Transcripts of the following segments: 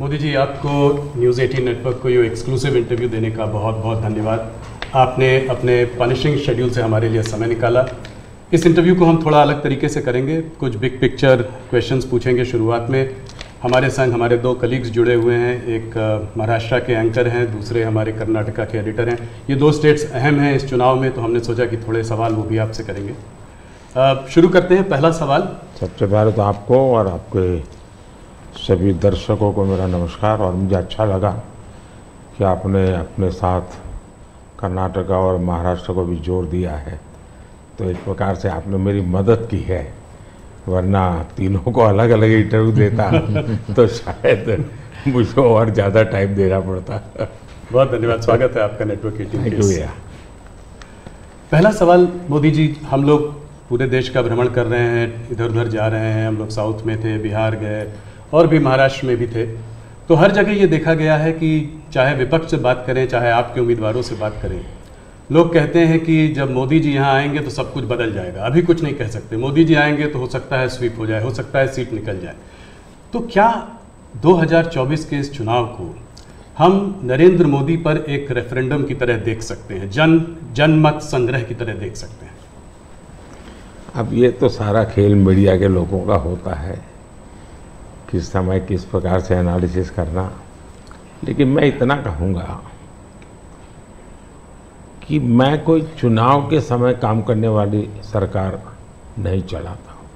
मोदी जी, आपको news 18 network को ये एक्सक्लूसिव इंटरव्यू देने का बहुत बहुत धन्यवाद। आपने अपने पनिशिंग शेड्यूल से हमारे लिए समय निकाला। इस इंटरव्यू को हम थोड़ा अलग तरीके से करेंगे, कुछ बिग पिक्चर क्वेश्चंस पूछेंगे। शुरुआत में हमारे संग हमारे दो कलीग्स जुड़े हुए हैं, एक महाराष्ट्र के एंकर हैं, दूसरे हमारे कर्नाटका के एडिटर हैं। ये दो स्टेट्स अहम हैं इस चुनाव में, तो हमने सोचा कि थोड़े सवाल वो भी आपसे करेंगे। शुरू करते हैं। पहला सवाल। सबसे पहले तो आपको और आपके सभी दर्शकों को मेरा नमस्कार। और मुझे अच्छा लगा कि आपने अपने साथ कर्नाटका और महाराष्ट्र को भी जोड़ दिया है, तो एक प्रकार से आपने मेरी मदद की है, वरना तीनों को अलग अलग इंटरव्यू देता तो शायद मुझे और ज़्यादा टाइम देना पड़ता। बहुत धन्यवाद, स्वागत है आपका नेटवर्क 18 के। पहला सवाल मोदी जी, हम लोग पूरे देश का भ्रमण कर रहे हैं, इधर उधर जा रहे हैं। हम लोग साउथ में थे, बिहार गए और भी महाराष्ट्र में भी थे, तो हर जगह ये देखा गया है कि चाहे विपक्ष से बात करें, चाहे आपके उम्मीदवारों से बात करें, लोग कहते हैं कि जब मोदी जी यहाँ आएंगे तो सब कुछ बदल जाएगा। अभी कुछ नहीं कह सकते, मोदी जी आएंगे तो हो सकता है स्वीप हो जाए, हो सकता है सीट निकल जाए। तो क्या 2024 के इस चुनाव को हम नरेंद्र मोदी पर एक रेफरेंडम की तरह देख सकते हैं, जनमत संग्रह की तरह देख सकते हैं? अब ये तो सारा खेल मीडिया के लोगों का होता है, किस समय किस प्रकार से एनालिसिस करना। लेकिन मैं इतना कहूँगा कि मैं कोई चुनाव के समय काम करने वाली सरकार नहीं चलाता हूँ।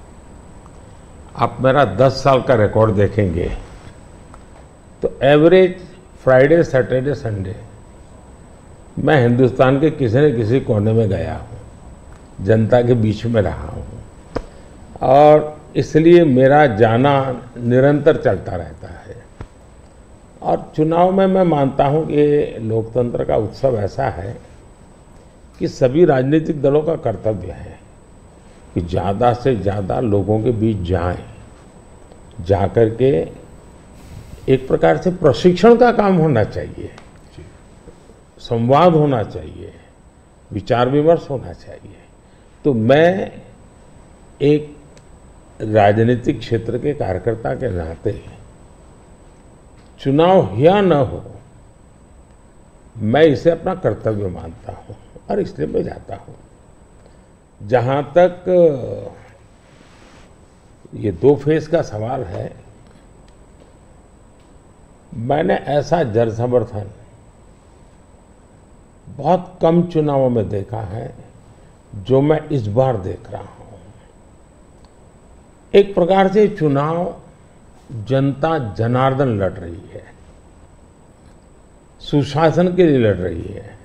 आप मेरा 10 साल का रिकॉर्ड देखेंगे तो एवरेज फ्राइडे, सैटरडे, संडे मैं हिंदुस्तान के किसी न किसी कोने में गया हूँ, जनता के बीच में रहा हूँ, और इसलिए मेरा जाना निरंतर चलता रहता है। और चुनाव में मैं मानता हूँ कि लोकतंत्र का उत्सव ऐसा है कि सभी राजनीतिक दलों का कर्तव्य है कि ज़्यादा से ज़्यादा लोगों के बीच जाएं, जाकर के एक प्रकार से प्रशिक्षण का काम होना चाहिए, संवाद होना चाहिए, विचार विमर्श होना चाहिए। तो मैं एक राजनीतिक क्षेत्र के कार्यकर्ता के नाते चुनाव या न हो, मैं इसे अपना कर्तव्य मानता हूं और इसलिए मैं जाता हूं। जहां तक ये 2 फेज का सवाल है, मैंने ऐसा जन समर्थन बहुत कम चुनावों में देखा है जो मैं इस बार देख रहा हूं। एक प्रकार से चुनाव जनता जनार्दन लड़ रही है, सुशासन के लिए लड़ रही है,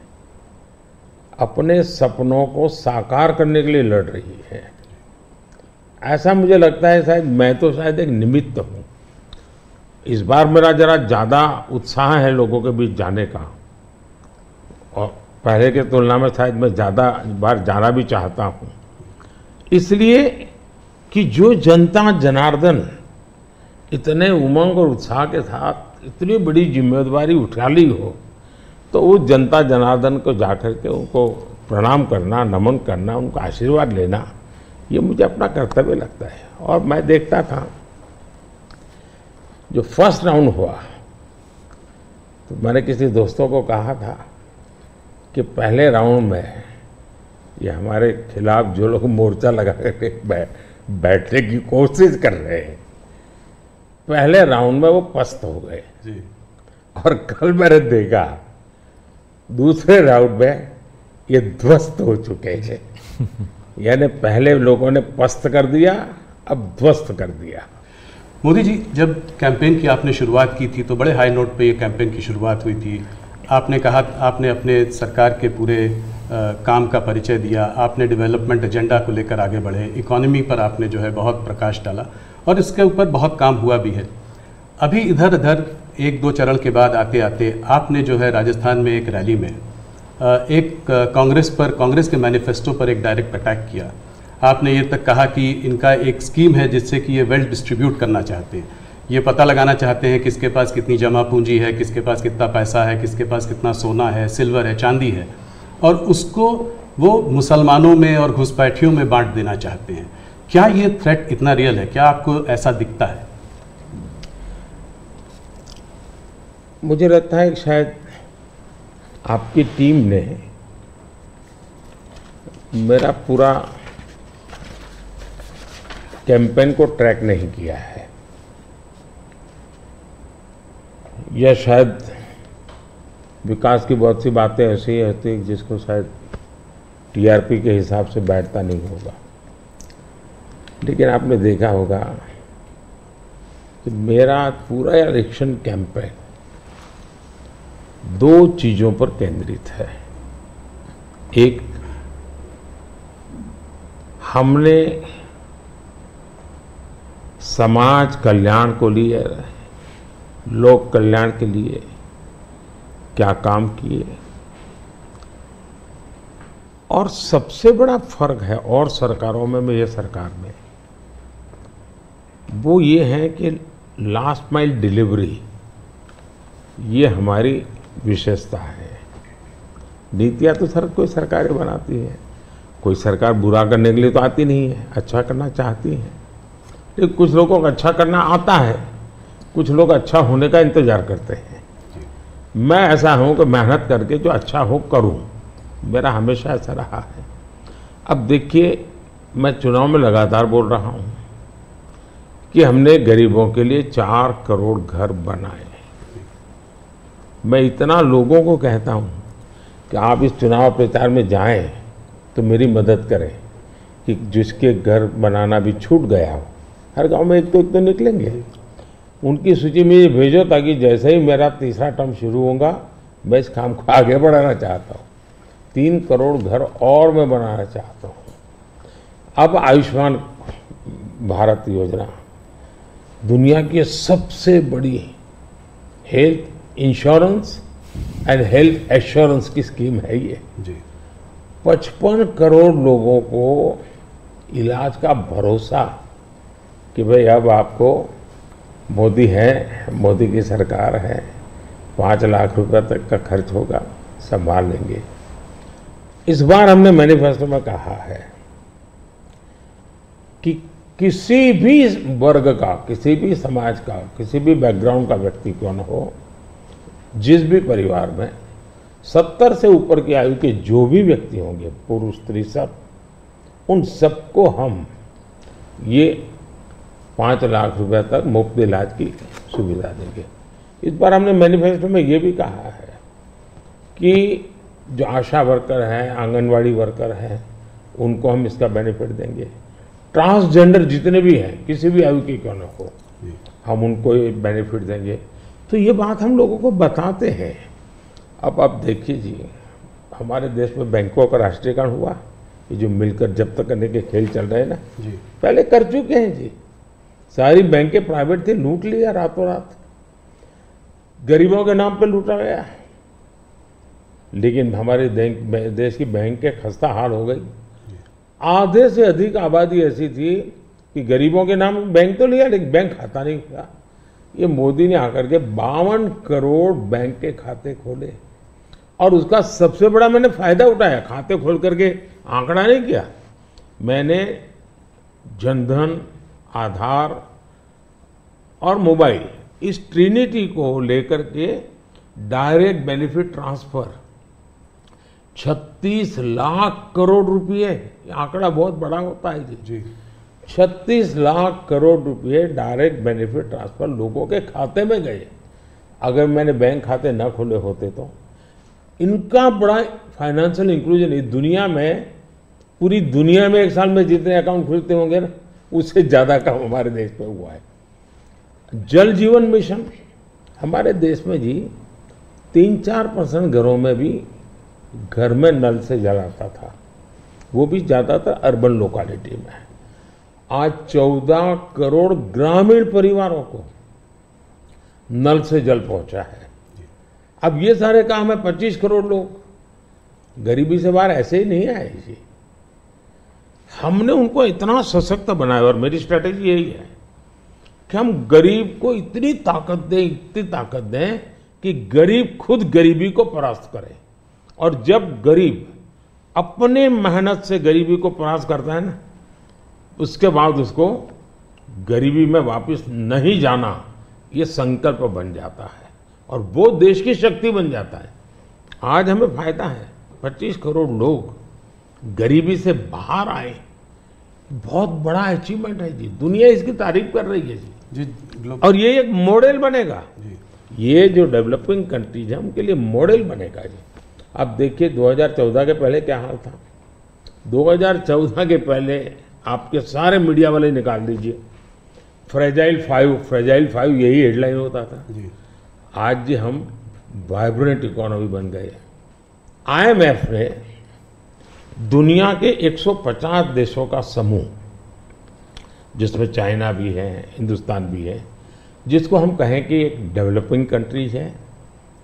अपने सपनों को साकार करने के लिए लड़ रही है। ऐसा मुझे लगता है, शायद मैं तो शायद एक निमित्त हूं। इस बार मेरा जरा ज़्यादा उत्साह है लोगों के बीच जाने का, और पहले के तुलना में शायद मैं ज़्यादा बार जाना भी चाहता हूं, इसलिए कि जो जनता जनार्दन इतने उमंग और उत्साह के साथ इतनी बड़ी जिम्मेदारी उठा ली हो, तो उस जनता जनार्दन को जाकर के उनको प्रणाम करना, नमन करना, उनका आशीर्वाद लेना, ये मुझे अपना कर्तव्य लगता है। और मैं देखता था जो फर्स्ट राउंड हुआ, तो मैंने किसी दोस्तों को कहा था कि पहले राउंड में ये हमारे खिलाफ जो लोग मोर्चा लगा करके बैठने की कोशिश कर रहे हैं, पहले राउंड में वो पस्त हो गए जी। और कल मैंने देखा दूसरे राउंड में ये ध्वस्त हो चुके हैं। यानी पहले लोगों ने पस्त कर दिया, अब ध्वस्त कर दिया। मोदी जी, जब कैंपेन की आपने शुरुआत की थी तो बड़े हाई नोट पे ये कैंपेन की शुरुआत हुई थी। आपने कहा, आपने अपने सरकार के पूरे काम का परिचय दिया, आपने डेवलपमेंट एजेंडा को लेकर आगे बढ़े, इकोनॉमी पर आपने जो है बहुत प्रकाश डाला, और इसके ऊपर बहुत काम हुआ भी है। अभी इधर उधर 1-2 चरण के बाद आते आते आपने जो है राजस्थान में एक रैली में एक कांग्रेस के मैनिफेस्टो पर एक डायरेक्ट अटैक किया। आपने ये तक कहा कि इनका एक स्कीम है जिससे कि ये वेल्थ डिस्ट्रीब्यूट करना चाहते हैं, ये पता लगाना चाहते हैं किसके पास कितनी जमा पूंजी है, किसके पास कितना पैसा है, किसके पास कितना सोना है, सिल्वर है, चांदी है, और उसको वो मुसलमानों में और घुसपैठियों में बांट देना चाहते हैं। क्या ये थ्रेट इतना रियल है? क्या आपको ऐसा दिखता है? मुझे लगता है कि शायद आपकी टीम ने मेरा पूरा कैंपेन को ट्रैक नहीं किया है, या शायद विकास की बहुत सी बातें ऐसी होती हैं जिसको शायद टीआरपी के हिसाब से बैठता नहीं होगा। लेकिन आपने देखा होगा कि मेरा पूरा इलेक्शन कैंपेन दो चीजों पर केंद्रित है। एक, हमने समाज कल्याण को लिए, लोक कल्याण के लिए क्या काम किए, और सबसे बड़ा फर्क है और सरकारों में ये सरकार में, वो ये है कि लास्ट माइल डिलीवरी ये हमारी विशेषता है। नीतियां तो कोई सरकारें बनाती है, कोई सरकार बुरा करने के लिए तो आती नहीं है, अच्छा करना चाहती है। लेकिन कुछ लोगों को अच्छा करना आता है, कुछ लोग अच्छा होने का इंतजार करते हैं। मैं ऐसा हूं कि मेहनत करके जो अच्छा हो करूं, मेरा हमेशा ऐसा रहा है। अब देखिए, मैं चुनाव में लगातार बोल रहा हूं कि हमने गरीबों के लिए 4 करोड़ घर बनाए। मैं इतना लोगों को कहता हूं कि आप इस चुनाव प्रचार में जाएं तो मेरी मदद करें कि जिसके घर बनाना भी छूट गया हो, हर गांव में एक तो निकलेंगे, उनकी सूची में भेजो, ताकि जैसे ही मेरा तीसरा टर्म शुरू होगा मैं इस काम को आगे बढ़ाना चाहता हूँ। 3 करोड़ घर और मैं बनाना चाहता हूँ। अब आयुष्मान भारत योजना दुनिया की सबसे बड़ी health insurance and health assurance की स्कीम है ये जी। 55 करोड़ लोगों को इलाज का भरोसा कि भाई अब आपको मोदी है, मोदी की सरकार है, 5 लाख रुपए तक का खर्च होगा, संभाल लेंगे। इस बार हमने मैनिफेस्टो में कहा है कि किसी भी वर्ग का, किसी भी समाज का, किसी भी बैकग्राउंड का व्यक्ति क्यों न हो, जिस भी परिवार में 70 से ऊपर की आयु के जो भी व्यक्ति होंगे, पुरुष स्त्री सब, उन सबको हम ये 5 लाख रुपए तक मुफ्त इलाज की सुविधा देंगे। इस बार हमने मैनिफेस्टो में ये भी कहा है कि जो आशा वर्कर हैं, आंगनवाड़ी वर्कर हैं, उनको हम इसका बेनिफिट देंगे। ट्रांसजेंडर जितने भी हैं, किसी भी आयु के क्यों न हो, हम उनको ये बेनिफिट देंगे। तो ये बात हम लोगों को बताते हैं। अब आप देखिए जी, हमारे देश में बैंकों का राष्ट्रीयकरण हुआ, ये जो मिलकर जब्त करने के खेल चल रहे हैं ना जी, पहले कर चुके हैं जी। सारी बैंकें प्राइवेट थी, लूट लिया रातों रात, गरीबों के नाम पे लूटा गया। लेकिन हमारे देश की बैंकें खस्ता हाल हो गई। आधे से अधिक आबादी ऐसी थी कि गरीबों के नाम बैंक तो लिया, लेकिन बैंक खाता नहीं था। ये मोदी ने आकर के 52 करोड़ बैंक के खाते खोले, और उसका सबसे बड़ा मैंने फायदा उठाया। खाते खोल करके आंकड़ा नहीं किया मैंने, जनधन, आधार और मोबाइल, इस ट्रिनिटी को लेकर के direct benefit transfer 36 lakh crore रुपए, आंकड़ा बहुत बड़ा होता है जी। 36 लाख करोड़ रुपए डायरेक्ट बेनिफिट ट्रांसफर लोगों के खाते में गए। अगर मैंने बैंक खाते न खोले होते तो इनका बड़ा फाइनेंशियल इंक्लूजन इस दुनिया में, पूरी दुनिया में एक साल में जितने अकाउंट खुलते होंगे ना, उससे ज्यादा काम हमारे देश में हुआ है। जल जीवन मिशन हमारे देश में जी 3-4% घरों में भी घर में नल से जल आता था, वो भी ज्यादातर अर्बन लोकेलिटी में। आज 14 करोड़ ग्रामीण परिवारों को नल से जल पहुंचा है। अब ये सारे काम है, 25 करोड़ लोग गरीबी से बाहर ऐसे ही नहीं आए जी। हमने उनको इतना सशक्त बनाया, और मेरी स्ट्रेटेजी यही है कि हम गरीब को इतनी ताकत दें कि गरीब खुद गरीबी को परास्त करे। और जब गरीब अपने मेहनत से गरीबी को परास्त करता है ना, उसके बाद उसको गरीबी में वापस नहीं जाना, ये संकल्प बन जाता है। और वो देश की शक्ति बन जाता है। आज हमें फायदा है, 25 करोड़ लोग गरीबी से बाहर आए, बहुत बड़ा अचीवमेंट है जी, दुनिया इसकी तारीफ कर रही है जी। और ये एक मॉडल बनेगा जी। ये जो डेवलपिंग कंट्रीज है उनके लिए मॉडल बनेगा जी। अब देखिए 2014 के पहले क्या हाल था। 2014 के पहले आपके सारे मीडिया वाले निकाल दीजिए, फ्रेजाइल फाइव यही हेडलाइन होता था जी। आज जी हम वाइब्रेंट इकोनॉमी बन गए। IMF ने दुनिया के 150 देशों का समूह, जिसमें चाइना भी है, हिंदुस्तान भी है, जिसको हम कहें कि एक डेवलपिंग कंट्रीज है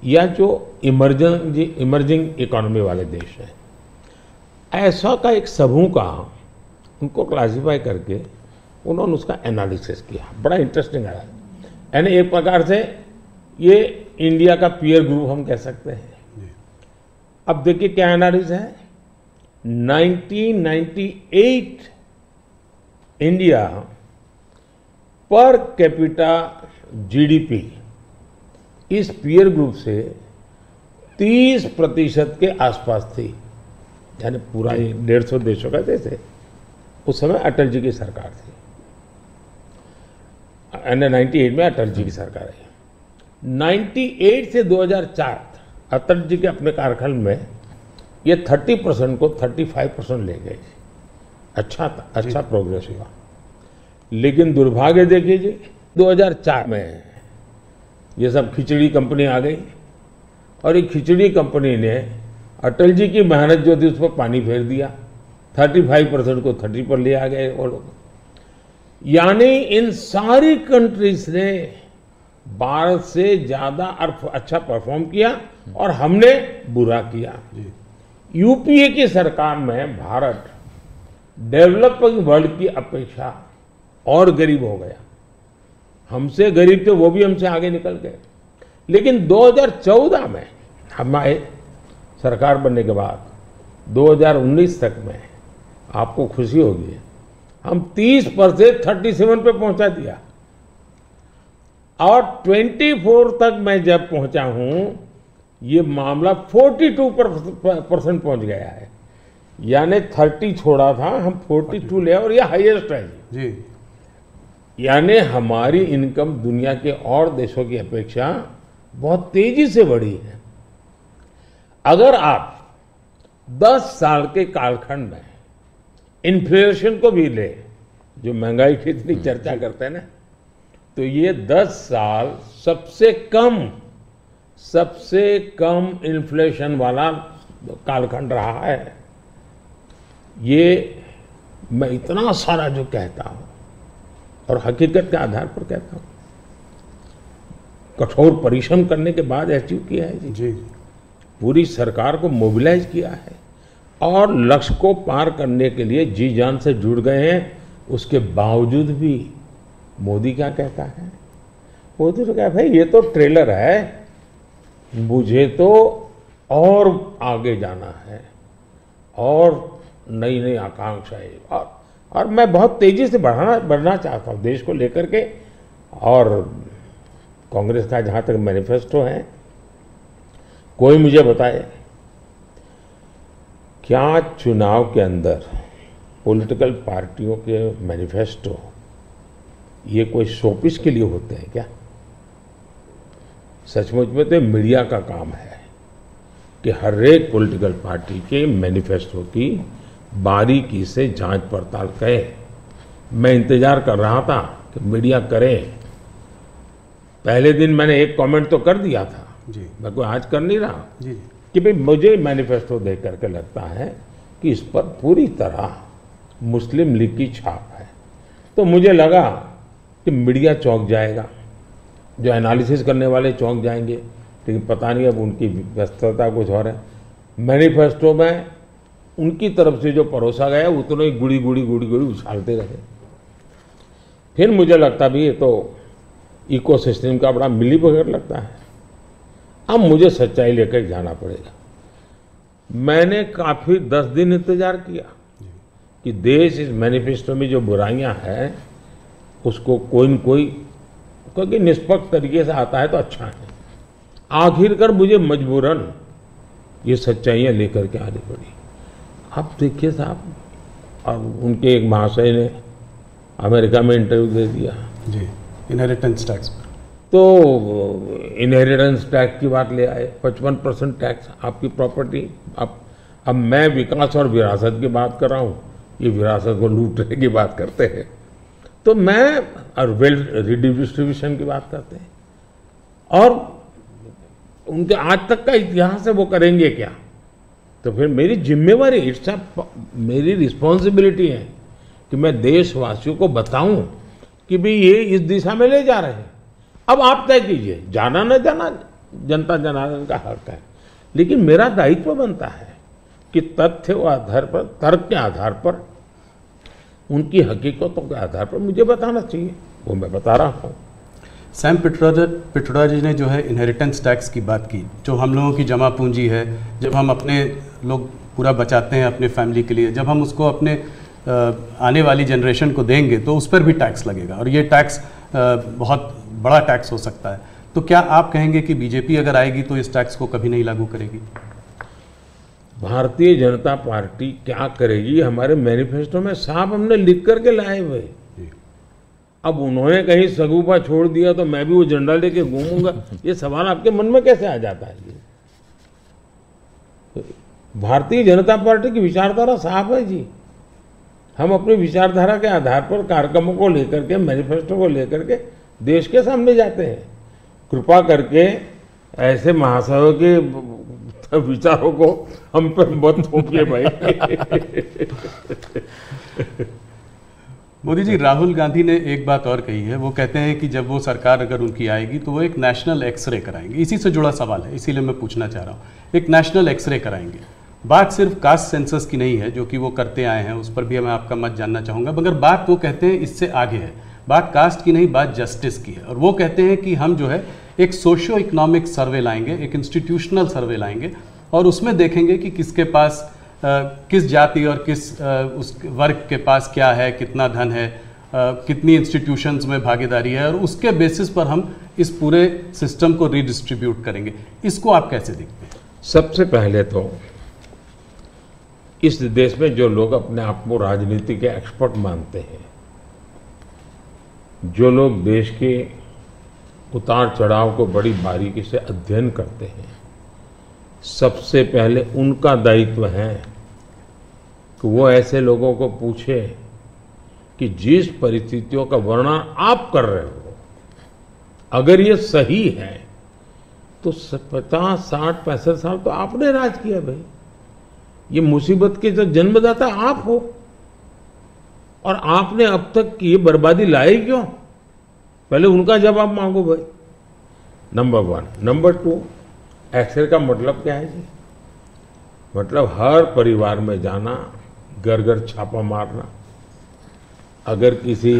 या जो इमर्जिंग इकोनॉमी वाले देश हैं, ऐसा का एक समूह का उनको क्लासिफाई करके उन्होंने उसका एनालिसिस किया। बड़ा इंटरेस्टिंग है, यानी एक प्रकार से ये इंडिया का पीयर ग्रुप हम कह सकते हैं। अब देखिए क्या एनालिसिस है। 1998 इंडिया पर कैपिटा GDP इस पीयर ग्रुप से 30% के आसपास थी, यानी पूरा 150 देशों का देश है। उस समय अटल जी की सरकार थी, 98 में अटल जी की सरकार है। 98 से 2004 अटल जी के अपने कार्यकाल में ये 30% को 35% ले गए। अच्छा था, अच्छा प्रोग्रेस हुआ। लेकिन दुर्भाग्य देखिए जी, 2004 में ये सब खिचड़ी कंपनी आ गई और ये खिचड़ी कंपनी ने अटल जी की मेहनत जो थी उस पर पानी फेर दिया। 35% को 30 पर ले आ गए वो लोग। यानी इन सारी कंट्रीज ने भारत से ज्यादा अच्छा परफॉर्म किया और हमने बुरा किया। यूपीए की सरकार में भारत डेवलपिंग वर्ल्ड की अपेक्षा और गरीब हो गया। हमसे गरीब थे वो भी हमसे आगे निकल गए। लेकिन 2014 में हमारे सरकार बनने के बाद 2019 तक में आपको खुशी होगी, हम 30 पर से 37 पे पहुंचा दिया और 24 तक मैं जब पहुंचा हूं ये मामला 42% पहुंच गया है। यानी 30 छोड़ा था, हम 42 ले और ये हाईएस्ट है जी। यानी हमारी इनकम दुनिया के और देशों की अपेक्षा बहुत तेजी से बढ़ी है। अगर आप 10 साल के कालखंड में इन्फ्लेशन को भी ले, जो महंगाई की इतनी चर्चा करते हैं ना, तो ये 10 साल सबसे कम इन्फ्लेशन वाला कालखंड रहा है। ये मैं इतना सारा जो कहता हूं और हकीकत के आधार पर कहता हूं, कठोर परिश्रम करने के बाद अचीव किया है जी। पूरी सरकार को मोबिलाइज किया है और लक्ष्य को पार करने के लिए जी जान से जुड़ गए हैं। उसके बावजूद भी मोदी क्या कहता है? मोदी तो कहता है भाई ये तो ट्रेलर है, मुझे तो और आगे जाना है और नई नई आकांक्षाएं और मैं बहुत तेजी से बढ़ना चाहता हूं देश को लेकर के। और कांग्रेस का जहां तक मैनिफेस्टो है, कोई मुझे बताए क्या चुनाव के अंदर पॉलिटिकल पार्टियों के मैनिफेस्टो ये कोई शोपीस के लिए होते हैं क्या? सचमुच में तो मीडिया का काम है कि हर एक पॉलिटिकल पार्टी के मैनिफेस्टो की बारीकी से जांच पड़ताल करे। मैं इंतजार कर रहा था कि मीडिया करे। पहले दिन मैंने एक कमेंट तो कर दिया था जी, मैं कोई आज कर नहीं रहा जी, कि भाई मुझे मैनिफेस्टो देख करके लगता है कि इस पर पूरी तरह मुस्लिम लीग की छाप है। तो मुझे लगा कि मीडिया चौंक जाएगा, जो एनालिसिस करने वाले चौंक जाएंगे, लेकिन पता नहीं अब उनकी व्यस्तता कुछ और है। मैनिफेस्टो में उनकी तरफ से जो परोसा गया उतना ही गुड़ी उछालते रहे। फिर मुझे लगता भी ये तो इकोसिस्टम का बड़ा मिलीभगत लगता है। अब मुझे सच्चाई लेकर जाना पड़ेगा। मैंने काफी 10 दिन इंतजार किया कि देश इस मैनिफेस्टो में जो बुराइयां हैं उसको कोई न कोई, क्योंकि निष्पक्ष तरीके से आता है तो अच्छा है, आखिरकार मुझे मजबूरन ये सच्चाइयाँ लेकर के आनी पड़ी। आप देखिए साहब, अब उनके एक महाशय ने अमेरिका में इंटरव्यू दे दिया जी इनहेरिटेंस टैक्स पर, तो इनहेरिटेंस टैक्स की बात ले आए, 55% टैक्स आपकी प्रॉपर्टी। अब मैं विकास और विरासत की बात कर रहा हूँ, ये विरासत को लूटने की बात करते हैं। तो मैं और वेल्थ रिडिस्ट्रीब्यूशन की बात करते हैं, और उनके आज तक का इतिहास है, वो करेंगे क्या? तो फिर मेरी जिम्मेवारी, मेरी रिस्पॉन्सिबिलिटी है कि मैं देशवासियों को बताऊं कि भाई ये इस दिशा में ले जा रहे हैं। अब आप तय कीजिए, जाना न जाना जनता जनार्दन का हक है, लेकिन मेरा दायित्व बनता है कि तथ्य के आधार पर, तर्क के आधार पर, उनकी हकीकतों के आधार पर मुझे बताना चाहिए, वो मैं बता रहा हूँ। सैम पिट्रोडा जी ने जो है इनहेरिटेंस टैक्स की बात की, जो हम लोगों की जमा पूंजी है, जब हम अपने लोग पूरा बचाते हैं अपने फैमिली के लिए, जब हम उसको अपने आने वाली जनरेशन को देंगे तो उस पर भी टैक्स लगेगा, और ये टैक्स बहुत बड़ा टैक्स हो सकता है। तो क्या आप कहेंगे कि बीजेपी अगर आएगी तो इस टैक्स को कभी नहीं लागू करेगी? भारतीय जनता पार्टी क्या करेगी, हमारे मैनिफेस्टो में साफ हमने लिख करके लाए हुए। अब उन्होंने कहीं सगुफा छोड़ दिया तो मैं भी वो झंडा लेके घूमूंगा, ये सवाल आपके मन में कैसे आ जाता है? जी, भारतीय जनता पार्टी की विचारधारा साफ है जी। हम अपनी विचारधारा के आधार पर कार्यक्रमों को लेकर के, मैनिफेस्टो को लेकर के देश के सामने जाते हैं। कृपा करके ऐसे महाशयों के विचारों को हम पर मत थोपिए भाई। मोदी जी, राहुल गांधी ने एक बात और कही है, वो कहते हैं कि जब वो सरकार अगर उनकी आएगी तो वो एक नेशनल एक्सरे कराएंगे। इसी से जुड़ा सवाल है, इसीलिए मैं पूछना चाह रहा हूँ, एक नेशनल एक्सरे कराएंगे। बात सिर्फ कास्ट सेंसस की नहीं है जो कि वो करते आए हैं, उस पर भी मैं आपका मत जानना चाहूँगा, मगर बात वो कहते हैं इससे आगे है, बात कास्ट की नहीं, बात जस्टिस की है। और वो कहते हैं कि हम जो है एक सोशियो इकोनॉमिक सर्वे लाएंगे, एक इंस्टीट्यूशनल सर्वे लाएंगे, और उसमें देखेंगे कि किसके पास किस जाति और किस उस वर्ग के पास क्या है, कितना धन है, कितनी इंस्टीट्यूशंस में भागीदारी है, और उसके बेसिस पर हम इस पूरे सिस्टम को रीडिस्ट्रीब्यूट करेंगे। इसको आप कैसे देखते हैं? सबसे पहले तो इस देश में जो लोग अपने आप को राजनीति के एक्सपर्ट मानते हैं, जो लोग देश के उतार चढ़ाव को बड़ी बारीकी से अध्ययन करते हैं, सबसे पहले उनका दायित्व है कि वो ऐसे लोगों को पूछे कि जिस परिस्थितियों का वर्णन आप कर रहे हो, अगर ये सही है तो 50, 60, 65 साल तो आपने राज किया भाई, ये मुसीबत के जो जन्मदाता आप हो, और आपने अब तक ये बर्बादी लाई क्यों? पहले उनका जवाब मांगो भाई, नंबर 1। नंबर 2, एक्सरे का मतलब क्या है जी? मतलब हर परिवार में जाना, घर घर छापा मारना, अगर किसी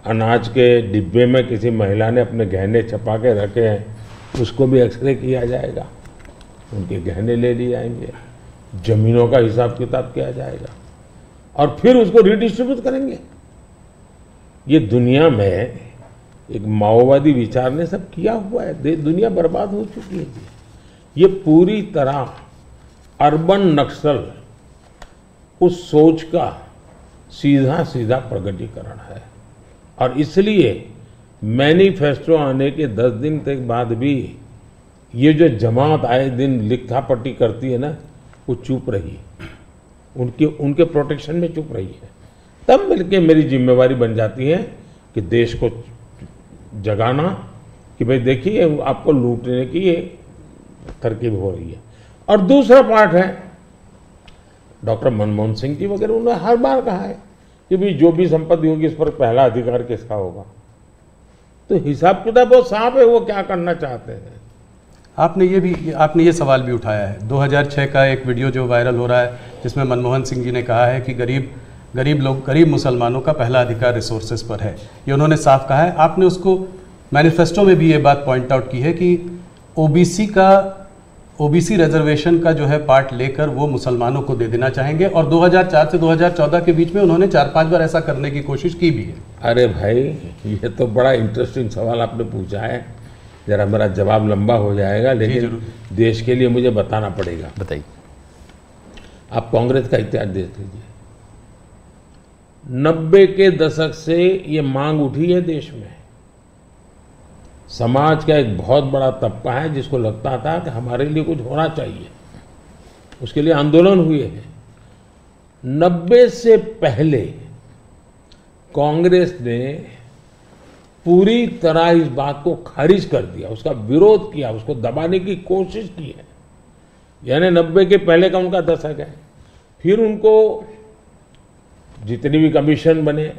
अनाज के डिब्बे में किसी महिला ने अपने गहने छपा के रखे हैं, उसको भी एक्सरे किया जाएगा, उनके गहने ले लिए जाएंगे, जमीनों का हिसाब किताब किया जाएगा, और फिर उसको रिडिस्ट्रीब्यूट करेंगे। ये दुनिया में एक माओवादी विचार ने सब किया हुआ है, दुनिया बर्बाद हो चुकी है जी। ये पूरी तरह अर्बन नक्सल उस सोच का सीधा सीधा प्रगटीकरण है, और इसलिए मैनिफेस्टो आने के 10 दिन तक बाद भी ये जो जमात आए दिन लिखापट्टी करती है ना, वो चुप रही, उनके प्रोटेक्शन में चुप रही है। तब मिलके मेरी जिम्मेवारी बन जाती है कि देश को जगाना कि भाई देखिए आपको लूटने की ये तरकीब हो रही है। और दूसरा पार्ट है, डॉक्टर मनमोहन सिंह जी वगैरह, उन्होंने हर बार कहा है कि भाई जो भी संपत्ति होगी इस पर पहला अधिकार किसका होगा। तो हिसाब किताब बहुत साफ है, वो क्या करना चाहते हैं। आपने ये सवाल भी उठाया है, 2006 का एक वीडियो जो वायरल हो रहा है जिसमें मनमोहन सिंह जी ने कहा है कि गरीब मुसलमानों का पहला अधिकार रिसोर्सेज पर है, ये उन्होंने साफ कहा है। आपने उसको मैनिफेस्टो में भी ये बात पॉइंट आउट की है कि ओबीसी रिजर्वेशन का जो है पार्ट लेकर वो मुसलमानों को दे देना चाहेंगे, और 2004 से 2014 के बीच में उन्होंने 4-5 बार ऐसा करने की कोशिश की भी है। अरे भाई, ये तो बड़ा इंटरेस्टिंग सवाल आपने पूछा है। जरा मेरा जवाब लंबा हो जाएगा, लेकिन देश के लिए मुझे बताना पड़ेगा। बताइए। आप कांग्रेस का इतिहास देख लीजिए। 90 के दशक से ये मांग उठी है देश में। समाज का एक बहुत बड़ा तबका है जिसको लगता था कि हमारे लिए कुछ होना चाहिए, उसके लिए आंदोलन हुए हैं। 90 से पहले कांग्रेस ने पूरी तरह इस बात को खारिज कर दिया, उसका विरोध किया, उसको दबाने की कोशिश की है। यानी 90 के पहले का उनका दशक है। फिर उनको जितनी भी कमीशन बने,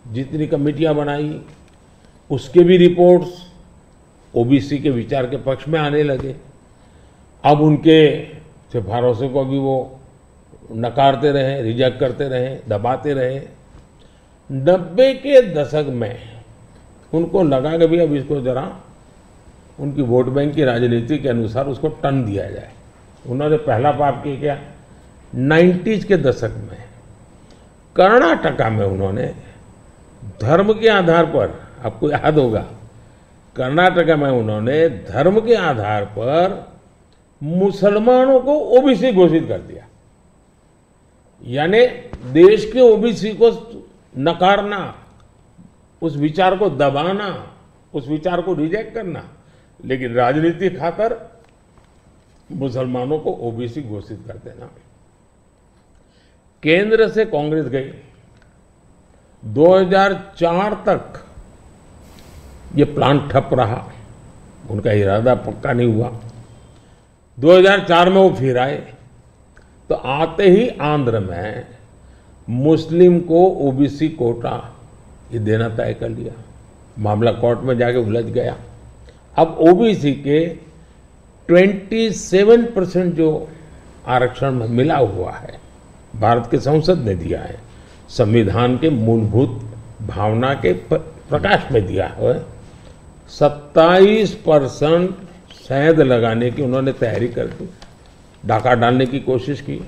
जितनी कमेटियां बनाई, उसके भी रिपोर्ट्स ओबीसी के विचार के पक्ष में आने लगे। अब उनके सिफारिशों को भी वो नकारते रहे, रिजेक्ट करते रहे, दबाते रहे। 90 के दशक में उनको लगा कि भी अब इसको जरा उनकी वोट बैंक की राजनीति के अनुसार उसको टर्न दिया जाए। उन्होंने पहला पाप किया क्या, 90s के दशक में कर्नाटका में उन्होंने धर्म के आधार पर, आपको याद होगा, कर्नाटका में उन्होंने धर्म के आधार पर मुसलमानों को ओबीसी घोषित कर दिया। यानी देश के ओबीसी को नकारना, उस विचार को दबाना, उस विचार को रिजेक्ट करना, लेकिन राजनीति खातर मुसलमानों को ओबीसी घोषित कर देना। केंद्र से कांग्रेस गई, 2004 तक ये प्लान ठप रहा, उनका इरादा पक्का नहीं हुआ। 2004 में वो फिर आए, तो आते ही आंध्र में मुस्लिम को ओबीसी कोटा ये देना तय कर लिया। मामला कोर्ट में जाके उलझ गया। अब ओबीसी के 27% जो आरक्षण में मिला हुआ है, भारत के संसद ने दिया है, संविधान के मूलभूत भावना के प्रकाश में दिया है। 27% शहद लगाने की उन्होंने तैयारी कर दी, डाका डालने की कोशिश की।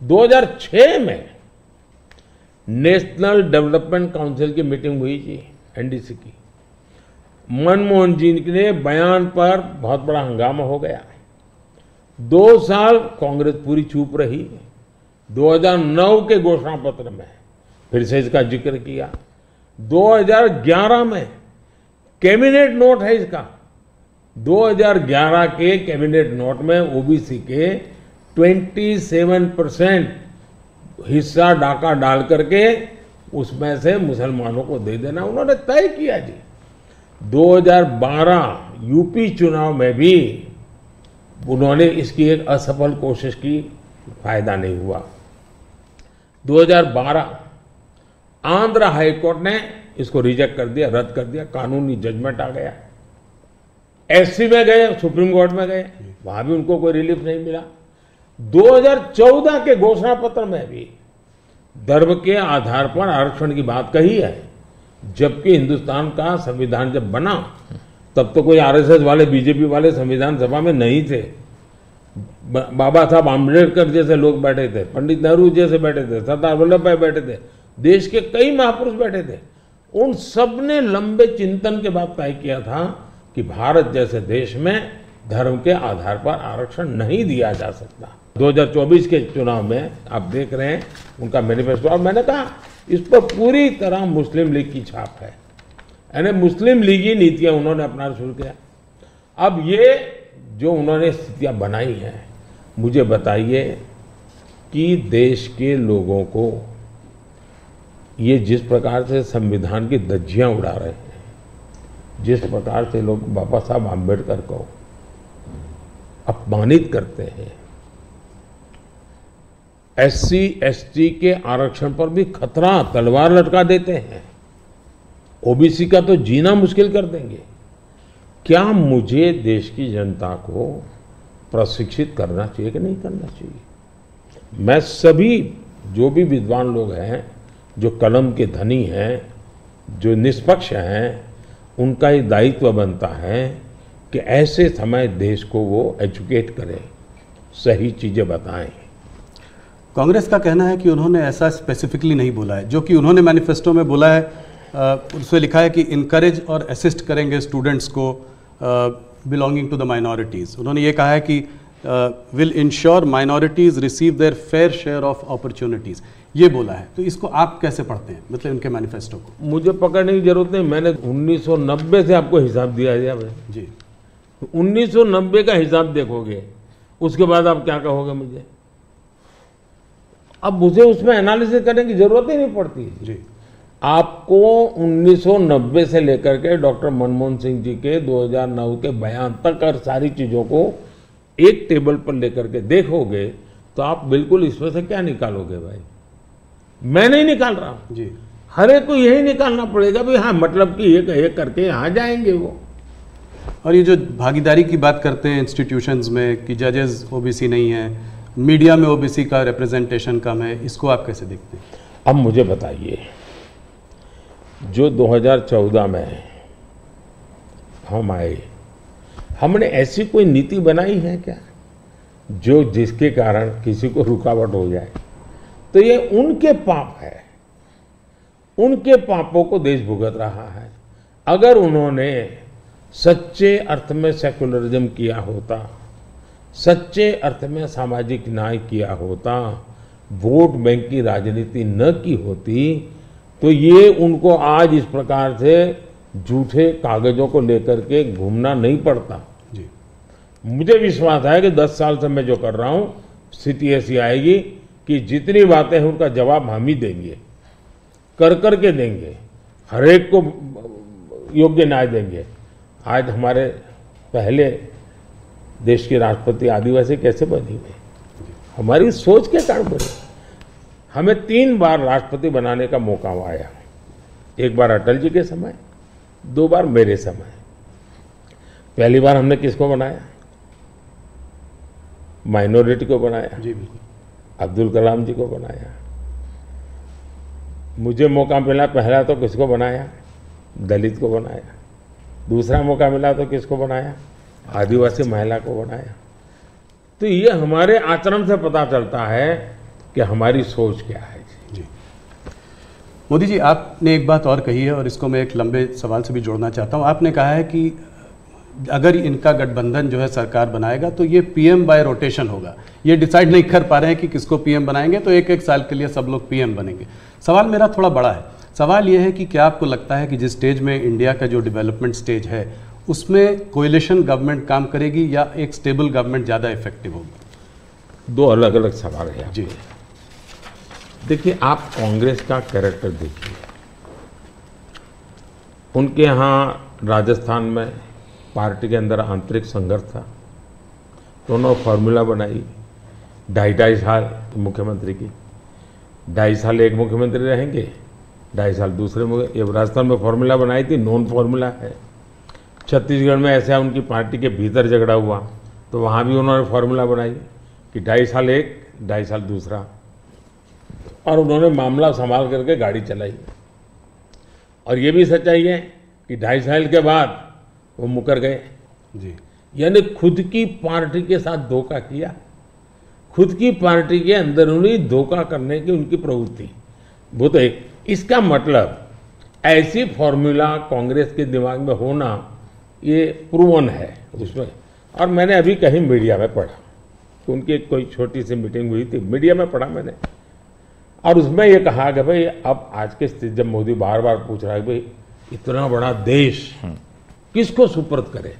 2006 में नेशनल डेवलपमेंट काउंसिल की मीटिंग हुई थी, एनडीसी की। मनमोहन जी के बयान पर बहुत बड़ा हंगामा हो गया। 2 साल कांग्रेस पूरी चुप रही। 2009 के घोषणा पत्र में फिर से इसका जिक्र किया। 2011 में कैबिनेट नोट है इसका। 2011 के कैबिनेट नोट में ओबीसी के 27% हिस्सा डाका डाल करके उसमें से मुसलमानों को दे देना उन्होंने तय किया जी। 2012 यूपी चुनाव में भी उन्होंने इसकी एक असफल कोशिश की, फायदा नहीं हुआ। 2012 आंध्र हाईकोर्ट ने इसको रिजेक्ट कर दिया, रद्द कर दिया, कानूनी जजमेंट आ गया। एससी में गए, सुप्रीम कोर्ट में गए, वहां भी उनको कोई रिलीफ नहीं मिला। 2014 के घोषणा पत्र में भी धर्म के आधार पर आरक्षण की बात कही है, जबकि हिंदुस्तान का संविधान जब बना तब तो कोई आरएसएस वाले, बीजेपी वाले संविधान सभा में नहीं थे। बाबा साहब आम्बेडकर जैसे लोग बैठे थे, पंडित नेहरू जैसे बैठे थे, सरदार वल्लभ भाई बैठे थे, देश के कई महापुरुष बैठे थे। उन सब ने लंबे चिंतन के बाद तय किया था कि भारत जैसे देश में धर्म के आधार पर आरक्षण नहीं दिया जा सकता। 2024 के चुनाव में आप देख रहे हैं उनका मैनिफेस्टो, और मैंने कहा इस पर पूरी तरह मुस्लिम लीग की छाप है, यानी मुस्लिम लीगी नीतियां उन्होंने अपनाना शुरू किया। अब ये जो उन्होंने स्थितियां बनाई हैं, मुझे बताइए कि देश के लोगों को ये जिस प्रकार से संविधान की धज्जियां उड़ा रहे हैं, जिस प्रकार से लोग बाबा साहब आम्बेडकर को अपमानित करते हैं, एससी एसटी के आरक्षण पर भी खतरा, तलवार लटका देते हैं, ओबीसी का तो जीना मुश्किल कर देंगे। क्या मुझे देश की जनता को प्रशिक्षित करना चाहिए कि नहीं करना चाहिए? मैं सभी जो भी विद्वान लोग हैं, जो कलम के धनी हैं, जो निष्पक्ष हैं, उनका ये दायित्व बनता है कि ऐसे समय देश को वो एजुकेट करें, सही चीजें बताएं। कांग्रेस का कहना है कि उन्होंने ऐसा स्पेसिफिकली नहीं बोला है, जो कि उन्होंने मैनिफेस्टो में बोला है, उसमें लिखा है कि इनकरेज और असिस्ट करेंगे स्टूडेंट्स को बिलोंगिंग टू द माइनॉरिटीज़। उन्होंने ये कहा है कि will ensure minorities receive there fair share of opportunities, ये बोला है। तो इसको आप कैसे पढ़ते हैं, मतलब उनके मैनिफेस्टो को? मुझे पकड़ने की जरूरत नहीं, मैंने 1990 से आपको हिसाब दिया है भाई जी। 1990 का हिसाब देखोगे, उसके बाद आप क्या कहोगे मुझे? अब मुझे उसमें एनालिसिस करने की जरूरत ही नहीं पड़ती जी। आपको 1990 से लेकर के डॉक्टर मनमोहन सिंह जी के 2009 के बयान तक और सारी चीजों को एक टेबल पर लेकर के देखोगे तो आप बिल्कुल इसमें से क्या निकालोगे भाई? मैं नहीं निकाल रहा हूं जी। हर एक को यही निकालना पड़ेगा भाई। हाँ, मतलब कि एक करके यहां जाएंगे वो। और ये जो भागीदारी की बात करते हैं इंस्टीट्यूशंस में कि जजेस ओबीसी नहीं है, मीडिया में ओबीसी का रिप्रेजेंटेशन कम है, इसको आप कैसे देखते हैं? अब मुझे बताइए, जो 2014 में हम आए, हमने ऐसी कोई नीति बनाई है क्या जो जिसके कारण किसी को रुकावट हो जाए? तो ये उनके पाप है, उनके पापों को देश भुगत रहा है। अगर उन्होंने सच्चे अर्थ में सेकुलरिज्म किया होता, सच्चे अर्थ में सामाजिक न्याय किया होता, वोट बैंक की राजनीति न की होती, तो ये उनको आज इस प्रकार से झूठे कागजों को लेकर के घूमना नहीं पड़ता। जी। मुझे विश्वास है कि 10 साल से मैं जो कर रहा हूं, स्थिति ऐसी आएगी कि जितनी बातें हैं उनका जवाब हम ही देंगे, कर के देंगे, हर एक को योग्य न्याय देंगे। आज हमारे पहले देश के राष्ट्रपति आदिवासी कैसे बनी हुई? हमारी सोच के कारण बनी। हमें 3 बार राष्ट्रपति बनाने का मौका आया, एक बार अटल जी के समय, 2 बार मेरे समय। पहली बार हमने किसको बनाया? माइनॉरिटी को बनाया, जी बिल्कुल, अब्दुल कलाम जी को बनाया। मुझे मौका मिला पहला तो किसको बनाया? दलित को बनाया। दूसरा मौका मिला तो किसको बनाया? आदिवासी महिला को बनाया। तो ये हमारे आचरण से पता चलता है कि हमारी सोच क्या है। जी। मोदी जी, आपने एक बात और कही है और इसको मैं एक लंबे सवाल से भी जोड़ना चाहता हूँ। आपने कहा है कि अगर इनका गठबंधन जो है सरकार बनाएगा तो ये पीएम बाय रोटेशन होगा। ये डिसाइड नहीं कर पा रहे हैं कि किसको पीएम बनाएंगे, तो एक साल के लिए सब लोग पीएम बनेंगे। सवाल मेरा थोड़ा बड़ा है। सवाल ये है कि क्या आपको लगता है कि जिस स्टेज में इंडिया का जो डेवलपमेंट स्टेज है उसमें कोएलिशन गवर्नमेंट काम करेगी या एक स्टेबल गवर्नमेंट ज़्यादा इफेक्टिव होगी? 2 अलग अलग सवाल है जी। देखिए, आप कांग्रेस का कैरेक्टर देखिए। उनके यहाँ राजस्थान में पार्टी के अंदर आंतरिक संघर्ष था, तो उन्होंने फॉर्मूला बनाई 2.5 साल मुख्यमंत्री की। 2.5 साल एक मुख्यमंत्री रहेंगे, 2.5 साल दूसरे ये राजस्थान में फॉर्मूला बनाई थी, नॉन फॉर्मूला है। छत्तीसगढ़ में ऐसा उनकी पार्टी के भीतर झगड़ा हुआ तो वहाँ भी उन्होंने फॉर्मूला बनाई कि 2.5 साल एक, 2.5 साल दूसरा, और उन्होंने मामला संभाल करके गाड़ी चलाई। और ये भी सच्चाई है कि 2.5 साल के बाद वो मुकर गए। जी। यानी खुद की पार्टी के साथ धोखा किया, खुद की पार्टी के अंदरूनी धोखा करने की उनकी प्रवृत्ति, वो तो एक। इसका मतलब ऐसी फॉर्मूला कांग्रेस के दिमाग में होना ये प्रूवन है उसमें। और मैंने अभी कहीं मीडिया में पढ़ा, तो उनकी कोई छोटी सी मीटिंग हुई थी, मीडिया में पढ़ा मैंने, और उसमें ये कहा कि भाई अब आज के स्थिति जब मोदी बार बार पूछ रहा है भाई इतना बड़ा देश किसको सुपर्द करे,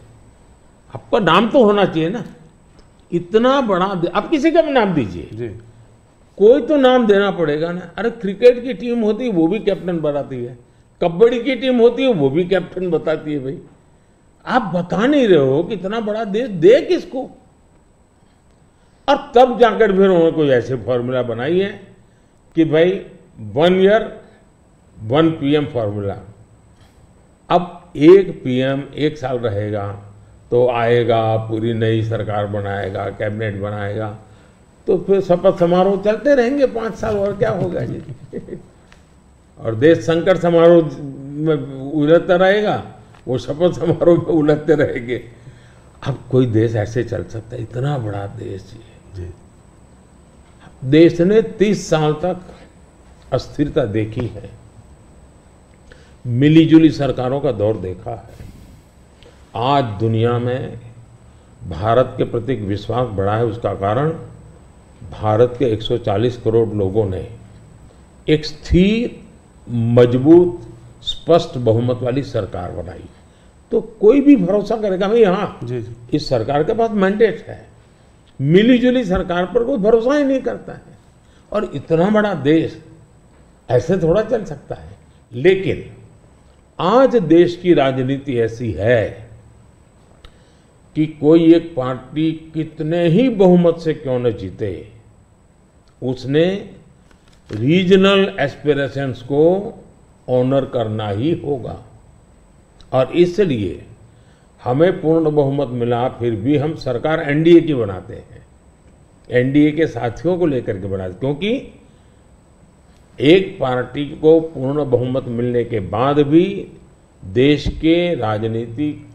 आपका नाम तो होना चाहिए ना, इतना बड़ा आप किसी का भी नाम दीजिए जी। कोई तो नाम देना पड़ेगा ना। अरे क्रिकेट की टीम होती है वो भी कैप्टन बनाती है, कबड्डी की टीम होती है वो भी कैप्टन बताती है। भाई आप बता नहीं रहे हो कि इतना बड़ा देश दे किसको। और तब जाकर फिर उन्होंने कोई ऐसे फॉर्मूला बनाई है कि भाई 1 ईयर 1 पीएम फॉर्मूला। अब एक पीएम 1 साल रहेगा तो आएगा, पूरी नई सरकार बनाएगा, कैबिनेट बनाएगा, तो फिर शपथ समारोह चलते रहेंगे 5 साल, और क्या होगा जी। और देश संकट समारोह में उलझता रहेगा, वो शपथ समारोह में उलझते रहेंगे। अब कोई देश ऐसे चल सकता है? इतना बड़ा देश जी। देश ने 30 साल तक अस्थिरता देखी है, मिलीजुली सरकारों का दौर देखा है, आज दुनिया में भारत के प्रति विश्वास बढ़ा है, उसका कारण भारत के 140 करोड़ लोगों ने एक स्थिर, मजबूत, स्पष्ट बहुमत वाली सरकार बनाई। तो कोई भी भरोसा करेगा भाई हाँ जी। इस सरकार के पास मैंडेट है, मिलीजुली सरकार पर कोई भरोसा ही नहीं करता है। और इतना बड़ा देश ऐसे थोड़ा चल सकता है। लेकिन आज देश की राजनीति ऐसी है कि कोई एक पार्टी कितने ही बहुमत से क्यों न जीते, उसने रीजनल एस्पिरेशंस को ऑनर करना ही होगा। और इसलिए हमें पूर्ण बहुमत मिला, फिर भी हम सरकार एनडीए की बनाते हैं, एनडीए के साथियों को लेकर के बनाते, क्योंकि एक पार्टी को पूर्ण बहुमत मिलने के बाद भी देश के राजनीतिक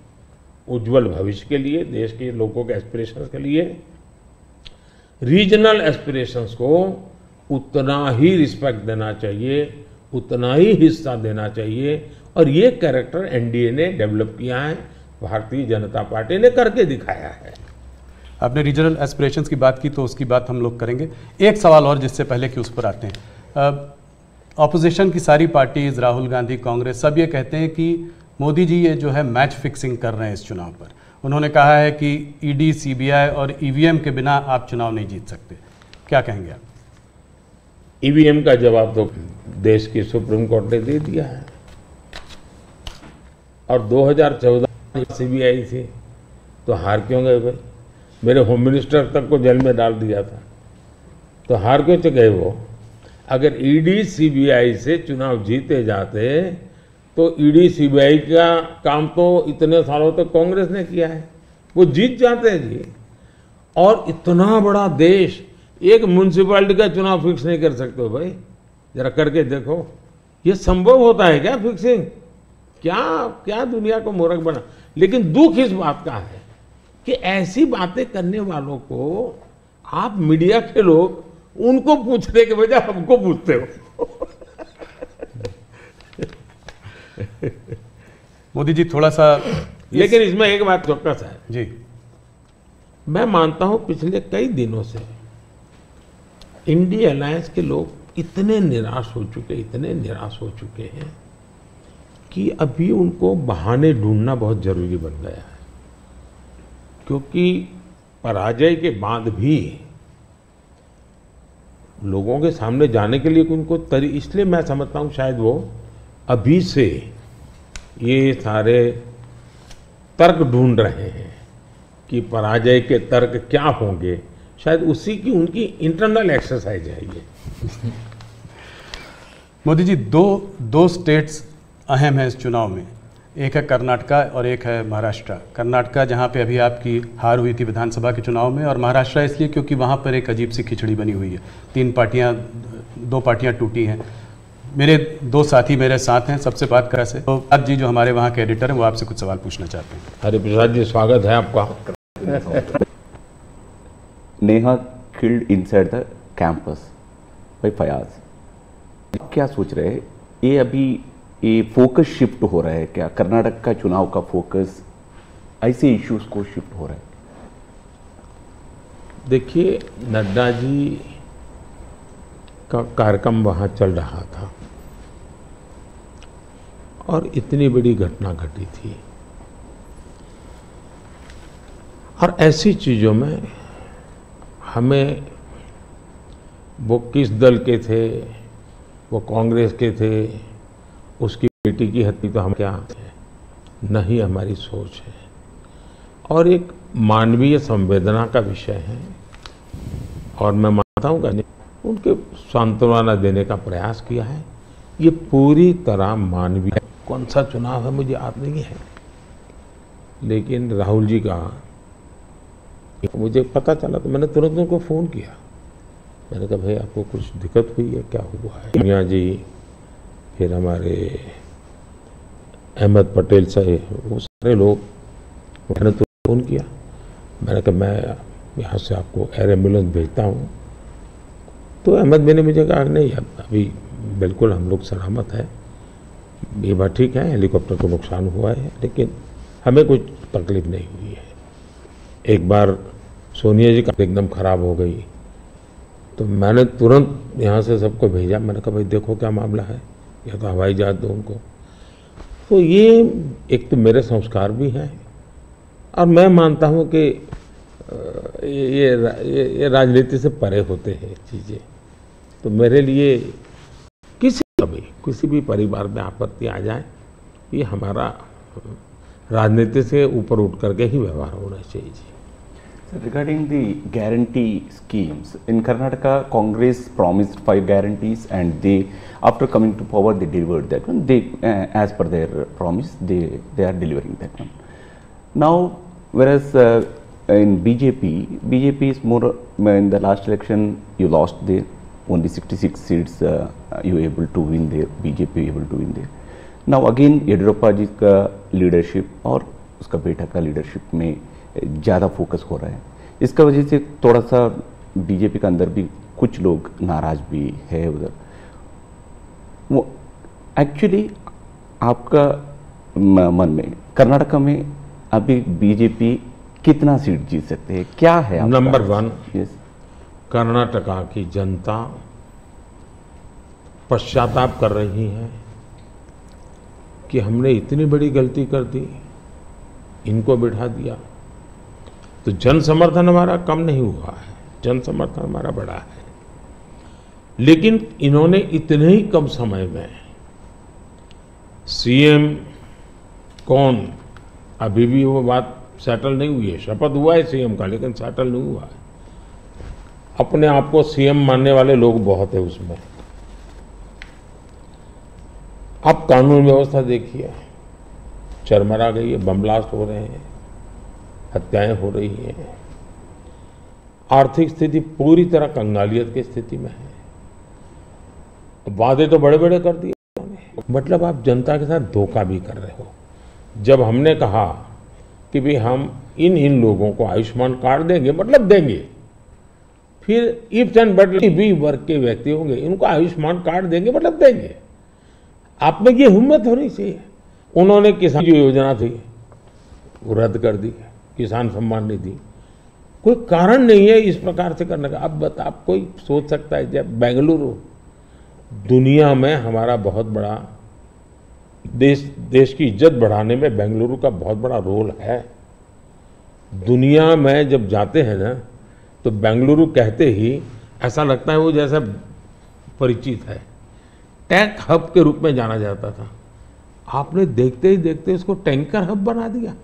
उज्जवल भविष्य के लिए, देश के लोगों के एस्पिरेशंस के लिए, रीजनल एस्पिरेशंस को उतना ही रिस्पेक्ट देना चाहिए, उतना ही हिस्सा देना चाहिए। और ये कैरेक्टर एनडीए ने डेवलप किया है, भारतीय जनता पार्टी ने करके दिखाया है। आपने रीजनल एस्पिरेशंस की बात की तो उसकी बात हम लोग करेंगे। एक सवाल और जिससे पहले कि उस पर आते हैं, ऑपोजिशन की सारी पार्टीज, राहुल गांधी, कांग्रेस, सब ये कहते हैं कि मोदी जी ये जो है मैच फिक्सिंग कर रहे हैं इस चुनाव पर। उन्होंने कहा है कि ईडी, सीबीआई और ईवीएम के बिना आप चुनाव नहीं जीत सकते। क्या कहेंगे आप? ईवीएम का जवाब तो देश की सुप्रीम कोर्ट ने दे दिया है। और 2014 सीबीआई थी तो हार क्यों गए भाई? मेरे होम मिनिस्टर तक को जेल में डाल दिया था, तो हार क्यों गए वो? अगर ईडी सीबीआई से चुनाव जीते जाते तो ईडी सीबीआई का काम तो इतने सालों तक कांग्रेस ने किया है, वो जीत जाते हैं जी। और इतना बड़ा देश एक म्युनिसिपैलिटी का चुनाव फिक्स नहीं कर सकते हो भाई, जरा करके देखो। ये संभव होता है क्या फिक्सिंग? क्या क्या दुनिया को मूर्ख बना। लेकिन दुख इस बात का है कि ऐसी बातें करने वालों को आप मीडिया के लोग उनको पूछने के बजाय हमको पूछते हो। मोदी जी थोड़ा सा लेकिन इसमें एक बात चौकस है जी, मैं मानता हूं पिछले कई दिनों से इंडिया अलायंस के लोग इतने निराश हो चुके हैं कि अभी उनको बहाने ढूंढना बहुत जरूरी बन गया है। क्योंकि पराजय के बाद भी लोगों के सामने जाने के लिए उनको इसलिए मैं समझता हूं शायद वो अभी से ये सारे तर्क ढूंढ रहे हैं कि पराजय के तर्क क्या होंगे। शायद उसी की उनकी इंटरनल एक्सरसाइज है ये। मोदी जी दो स्टेट्स अहम है इस चुनाव में, एक है कर्नाटका और एक है महाराष्ट्र। कर्नाटका जहां पे अभी आपकी हार हुई थी विधानसभा के चुनाव में, और महाराष्ट्र इसलिए क्योंकि वहां पर एक अजीब सी खिचड़ी बनी हुई है, दो पार्टियां टूटी हैं। मेरे दो साथी मेरे साथ हैं, सबसे बात करा से तो आज जी जो हमारे वहाँ के एडिटर हैं वो आपसे कुछ सवाल पूछना चाहते हैं। हरिप्रसाद जी स्वागत है आपका। Neha killed inside the campus by Fayaz, क्या सोच रहे हैं? ये अभी ये फोकस शिफ्ट हो रहा है क्या? कर्नाटक का चुनाव का फोकस ऐसे इश्यूज को शिफ्ट हो रहा है? देखिए, नड्डा जी का कार्यक्रम वहां चल रहा था और इतनी बड़ी घटना घटी थी, और ऐसी चीजों में हमें वो किस दल के थे, वो कांग्रेस के थे, उसकी बेटी की हत्या तो हम क्या नहीं हमारी सोच है, और एक मानवीय संवेदना का विषय है। और मैं मानता हूँ कि उनके सांत्वना देने का प्रयास किया है। ये पूरी तरह मानवीय, कौन सा चुनाव है मुझे याद नहीं है, लेकिन राहुल जी का मुझे पता चला तो मैंने तुरंत उनको फ़ोन किया। मैंने कहा भाई आपको कुछ दिक्कत हुई है, क्या हुआ है? मियाँ जी, फिर हमारे अहमद पटेल साहब, वो सारे लोग, मैंने तो फ़ोन किया। मैंने कहा मैं यहाँ से आपको एयर एम्बुलेंस भेजता हूँ। तो अहमद भाई ने मुझे कहा नहीं अभी बिल्कुल हम लोग सलामत है, ये बात ठीक है, हेलीकॉप्टर को नुकसान हुआ है लेकिन हमें कुछ तकलीफ नहीं हुई है। एक बार सोनिया जी का एकदम खराब हो गई तो मैंने तुरंत यहाँ से सबको भेजा, मैंने कहा भाई देखो क्या मामला है, या तो हवाई जहाज दो उनको। तो ये एक तो मेरे संस्कार भी हैं और मैं मानता हूँ कि ये राजनीति से परे होते हैं चीज़ें। तो मेरे लिए किसी भी परिवार में आपत्ति आ जाए, ये हमारा राजनीति से ऊपर उठ करके ही व्यवहार होना चाहिए जी। Regarding the guarantee schemes, in Karnataka, Congress promised 5 guarantees, and they, after coming to power, they delivered that one. They, as per their promise, they are delivering that one. Now, whereas in BJP is more. In the last election, you lost there. Only 66 seats you were able to win there. BJP able to win there. Now again, Yediyurappa जी का leadership और उसका बेटा का leadership में ज़्यादा focus हो रहा है। इसका वजह से थोड़ा सा बीजेपी के अंदर भी कुछ लोग नाराज भी है उधर। वो एक्चुअली आपका मन में कर्नाटका में अभी बीजेपी कितना सीट जीत सकते हैं, क्या है? नंबर 1, कर्नाटका की जनता पश्चाताप कर रही है कि हमने इतनी बड़ी गलती कर दी, इनको बिठा दिया। तो जन समर्थन हमारा कम नहीं हुआ है, जन समर्थन हमारा बढ़ा है। लेकिन इन्होंने इतने ही कम समय में सीएम कौन, अभी भी वो बात सेटल नहीं हुई है। शपथ हुआ है सीएम का, लेकिन सेटल नहीं हुआ है। अपने आप को सीएम मानने वाले लोग बहुत है उसमें। अब कानून व्यवस्था देखिए, चरमरा गई है, बम ब्लास्ट हो रहे हैं, हत्याएं हो रही हैं, आर्थिक स्थिति पूरी तरह कंगालियत की स्थिति में है। वादे तो बड़े बड़े कर दिए उन्होंने, मतलब आप जनता के साथ धोखा भी कर रहे हो। जब हमने कहा कि भाई हम इन लोगों को आयुष्मान कार्ड देंगे, मतलब देंगे, फिर इफ एंड बट भी वर्ग के व्यक्ति होंगे, इनको आयुष्मान कार्ड देंगे, मतलब देंगे। आप में ये हिम्मत होनी चाहिए। उन्होंने किसान जो योजना थी वो रद्द कर दी, किसान सम्मान निधि, कोई कारण नहीं है इस प्रकार से करने का। अब आप कोई सोच सकता है जब बेंगलुरु दुनिया में हमारा बहुत बड़ा देश की इज्जत बढ़ाने में बेंगलुरु का बहुत बड़ा रोल है। दुनिया में जब जाते हैं ना तो बेंगलुरु कहते ही ऐसा लगता है वो जैसा परिचित है, टेक हब के रूप में जाना जाता था। आपने देखते ही देखते इसको टैंकर हब बना दिया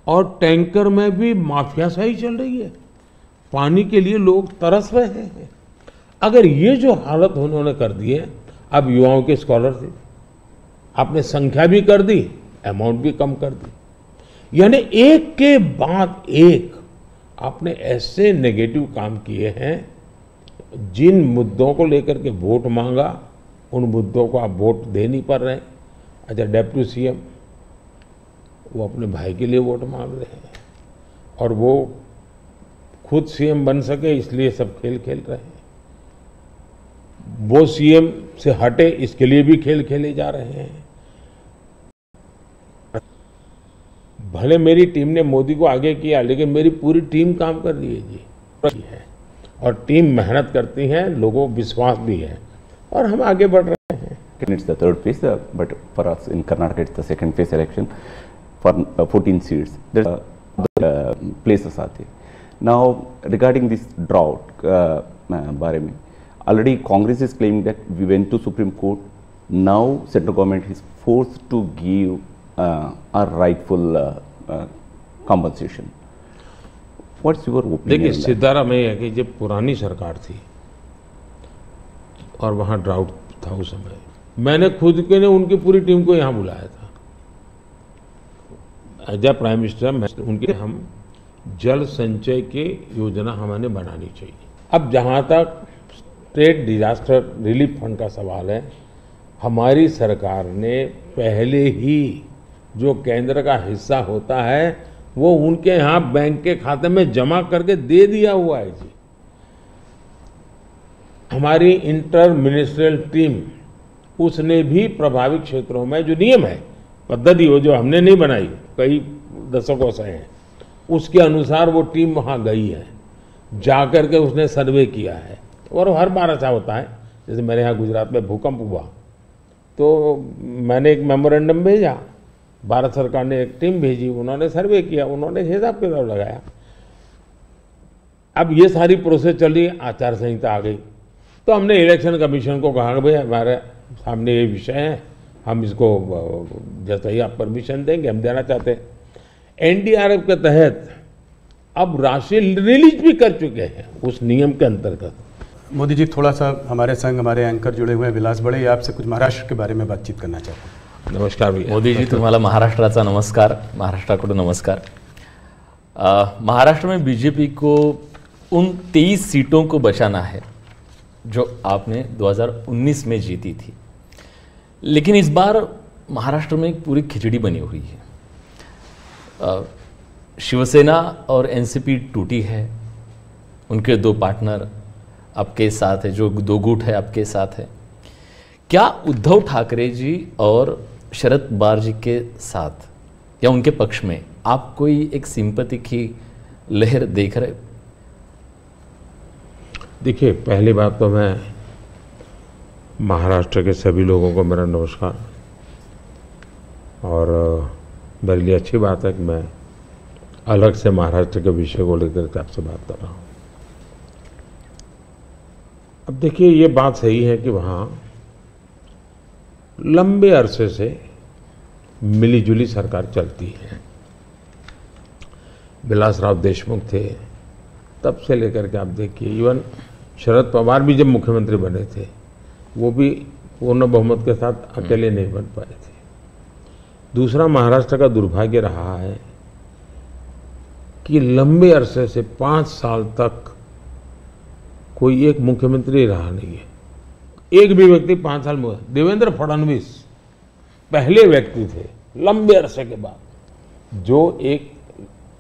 और टैंकर में भी माफियाशाही चल रही है। पानी के लिए लोग तरस रहे हैं। अगर ये जो हालत उन्होंने कर दी है, अब युवाओं की स्कॉलरशिप आपने संख्या भी कर दी, अमाउंट भी कम कर दी, यानी एक के बाद एक आपने ऐसे नेगेटिव काम किए हैं। जिन मुद्दों को लेकर के वोट मांगा, उन मुद्दों को आप वोट दे नहीं पा रहे हैं। अच्छा, डेप्यूटी सीएम वो अपने भाई के लिए वोट मांग रहे हैं और वो खुद सीएम बन सके इसलिए सब खेल खेल रहे हैं। वो सीएम से हटे इसके लिए भी खेल खेले जा रहे हैं। भले मेरी टीम ने मोदी को आगे किया, लेकिन मेरी पूरी टीम काम कर रही है जी, और टीम मेहनत करती है, लोगों को विश्वास भी है और हम आगे बढ़ रहे हैं। It's the third phase, but for us in Karnataka it's the second phase election for 14 seats. There's places आते हैं। Now regarding this drought बारे में, already Congress is claiming that we went to Supreme Court. Now central government is forced to give a rightful compensation. What's your opinion? देखिए, सिद्धारा में है कि जब पुरानी सरकार थी और वहाँ ड्राउट था उस समय, मैंने खुद के ने उनकी पूरी टीम को यहाँ बुलाया था एज ए प्राइम मिनिस्टर। उनके हम जल संचय की योजना हमें बनानी चाहिए। अब जहाँ तक स्टेट डिजास्टर रिलीफ फंड का सवाल है, हमारी सरकार ने पहले ही जो केंद्र का हिस्सा होता है वो उनके यहाँ बैंक के खाते में जमा करके दे दिया हुआ है जी। हमारी इंटर मिनिस्ट्रियल टीम उसने भी प्रभावित क्षेत्रों में जो नियम है पद्धति हो जो हमने नहीं बनाई, कई दशकों से है, उसके अनुसार वो टीम वहाँ गई है, जाकर के उसने सर्वे किया है। और हर बार ऐसा होता है, जैसे मेरे यहाँ गुजरात में भूकंप हुआ तो मैंने एक मेमोरेंडम भेजा, भारत सरकार ने एक टीम भेजी, उन्होंने सर्वे किया, उन्होंने हिसाब किताब लगाया। अब ये सारी प्रोसेस चली, आचार संहिता आ गई, तो हमने इलेक्शन कमीशन को कहा कि भाई हमारे सामने ये विषय है, हम इसको जैसा ही आप परमिशन देंगे हम देना चाहते हैं। एनडीआरएफ के तहत अब राशि रिलीज भी कर चुके हैं उस नियम के अंतर्गत। मोदी जी, थोड़ा सा हमारे संग हमारे एंकर जुड़े हुए हैं विलास बड़े, आपसे कुछ महाराष्ट्र के बारे में बातचीत करना चाहते हैं। नमस्कार भैया। मोदी जी, तुम्हाला महाराष्ट्राचा नमस्कार, महाराष्ट्राकडून नमस्कार। महाराष्ट्र में बीजेपी को उन 23 सीटों को बचाना है जो आपने 2019 में जीती थी, लेकिन इस बार महाराष्ट्र में एक पूरी खिचड़ी बनी हुई है। शिवसेना और एनसीपी टूटी है, उनके दो पार्टनर आपके साथ है, जो दो गुट है आपके साथ है। क्या उद्धव ठाकरे जी और शरद पवार जी के साथ या उनके पक्ष में आप कोई एक सिंपैथी की लहर देख रहे? देखिए, पहली बात तो मैं महाराष्ट्र के सभी लोगों को मेरा नमस्कार, और मेरे लिए अच्छी बात है कि मैं अलग से महाराष्ट्र के विषय को लेकर के आपसे बात कर रहा हूँ। अब देखिए, ये बात सही है कि वहाँ लंबे अरसे से मिलीजुली सरकार चलती है। विलासराव देशमुख थे, तब से लेकर के आप देखिए, इवन शरद पवार भी जब मुख्यमंत्री बने थे वो भी पूर्ण बहुमत के साथ अकेले नहीं बन पाए थे। दूसरा, महाराष्ट्र का दुर्भाग्य रहा है कि लंबे अरसे से 5 साल तक कोई एक मुख्यमंत्री रहा नहीं है। एक भी व्यक्ति 5 साल में, देवेंद्र फडणवीस पहले व्यक्ति थे लंबे अरसे के बाद जो एक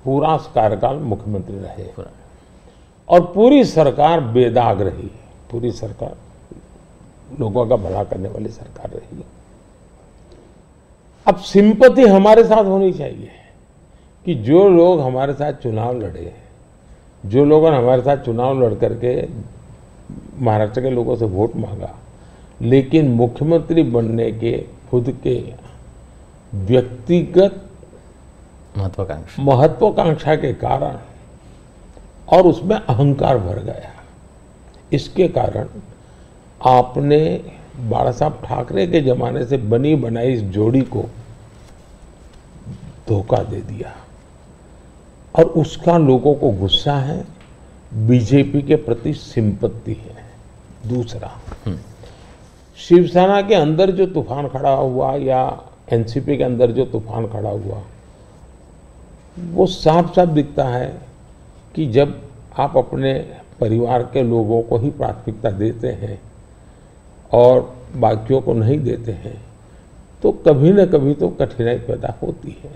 पूरा कार्यकाल मुख्यमंत्री रहे, और पूरी सरकार बेदाग रही, पूरी सरकार लोगों का भला करने वाली सरकार रही। अब सिंपैथी हमारे साथ होनी चाहिए कि जो लोग हमारे साथ चुनाव लड़े, जो लोगों ने हमारे साथ चुनाव लड़ करके महाराष्ट्र के लोगों से वोट मांगा, लेकिन मुख्यमंत्री बनने के खुद के व्यक्तिगत महत्वाकांक्षा के कारण और उसमें अहंकार भर गया, इसके कारण आपने बाला साहब ठाकरे के जमाने से बनी बनाई इस जोड़ी को धोखा दे दिया, और उसका लोगों को गुस्सा है, बीजेपी के प्रति सिंपत्ति है। दूसरा, शिवसेना के अंदर जो तूफान खड़ा हुआ या एनसीपी के अंदर जो तूफान खड़ा हुआ, वो साफ साफ दिखता है कि जब आप अपने परिवार के लोगों को ही प्राथमिकता देते हैं और बाकियों को नहीं देते हैं, तो कभी न कभी तो कठिनाई पैदा होती है।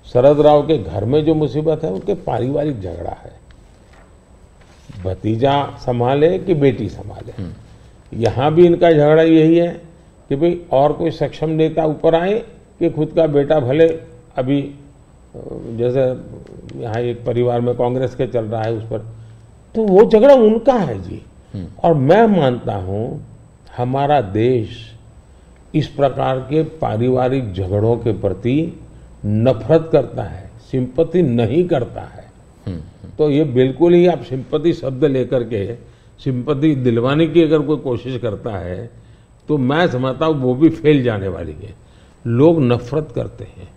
शरद राव के घर में जो मुसीबत है उनके पारिवारिक झगड़ा है, भतीजा संभाले कि बेटी संभाले। यहाँ भी इनका झगड़ा यही है कि भाई और कोई सक्षम नेता ऊपर आए कि खुद का बेटा भले, अभी जैसे यहाँ एक परिवार में कांग्रेस के चल रहा है उस पर, तो वो झगड़ा उनका है जी। और मैं मानता हूँ हमारा देश इस प्रकार के पारिवारिक झगड़ों के प्रति नफरत करता है, सिंपैथी नहीं करता है। तो ये बिल्कुल ही, आप सिंपैथी शब्द लेकर के सिंपैथी दिलवाने की अगर कोई कोशिश करता है तो मैं समझता हूँ वो भी फेल जाने वाली है। लोग नफरत करते हैं,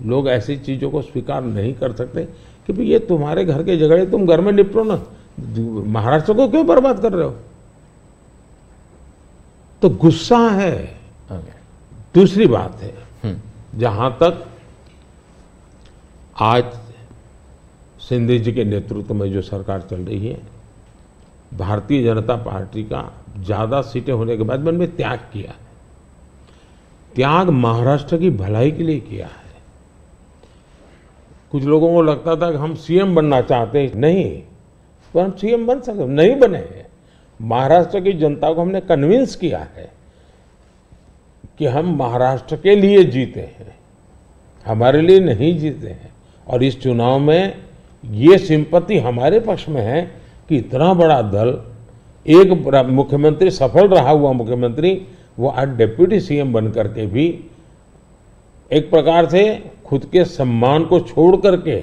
लोग ऐसी चीजों को स्वीकार नहीं कर सकते कि भाई ये तुम्हारे घर के झगड़े, तुम घर में निपटो ना, महाराष्ट्र को क्यों बर्बाद कर रहे हो। तो गुस्सा है। दूसरी बात है, जहां तक आज शिंदे जी के नेतृत्व में जो सरकार चल रही है, भारतीय जनता पार्टी का ज्यादा सीटें होने के बाद मैंने त्याग किया है। त्याग महाराष्ट्र की भलाई के लिए किया है। कुछ लोगों को लगता था कि हम सीएम बनना चाहते हैं, नहीं, पर हम सीएम बन सकते नहीं बने। महाराष्ट्र की जनता को हमने कन्विंस किया है कि हम महाराष्ट्र के लिए जीते हैं, हमारे लिए नहीं जीते हैं। और इस चुनाव में ये सिंपत्ति हमारे पक्ष में है कि इतना बड़ा दल, एक मुख्यमंत्री, सफल रहा हुआ मुख्यमंत्री, वो आज डिप्टी सीएम बन करके भी एक प्रकार से खुद के सम्मान को छोड़ करके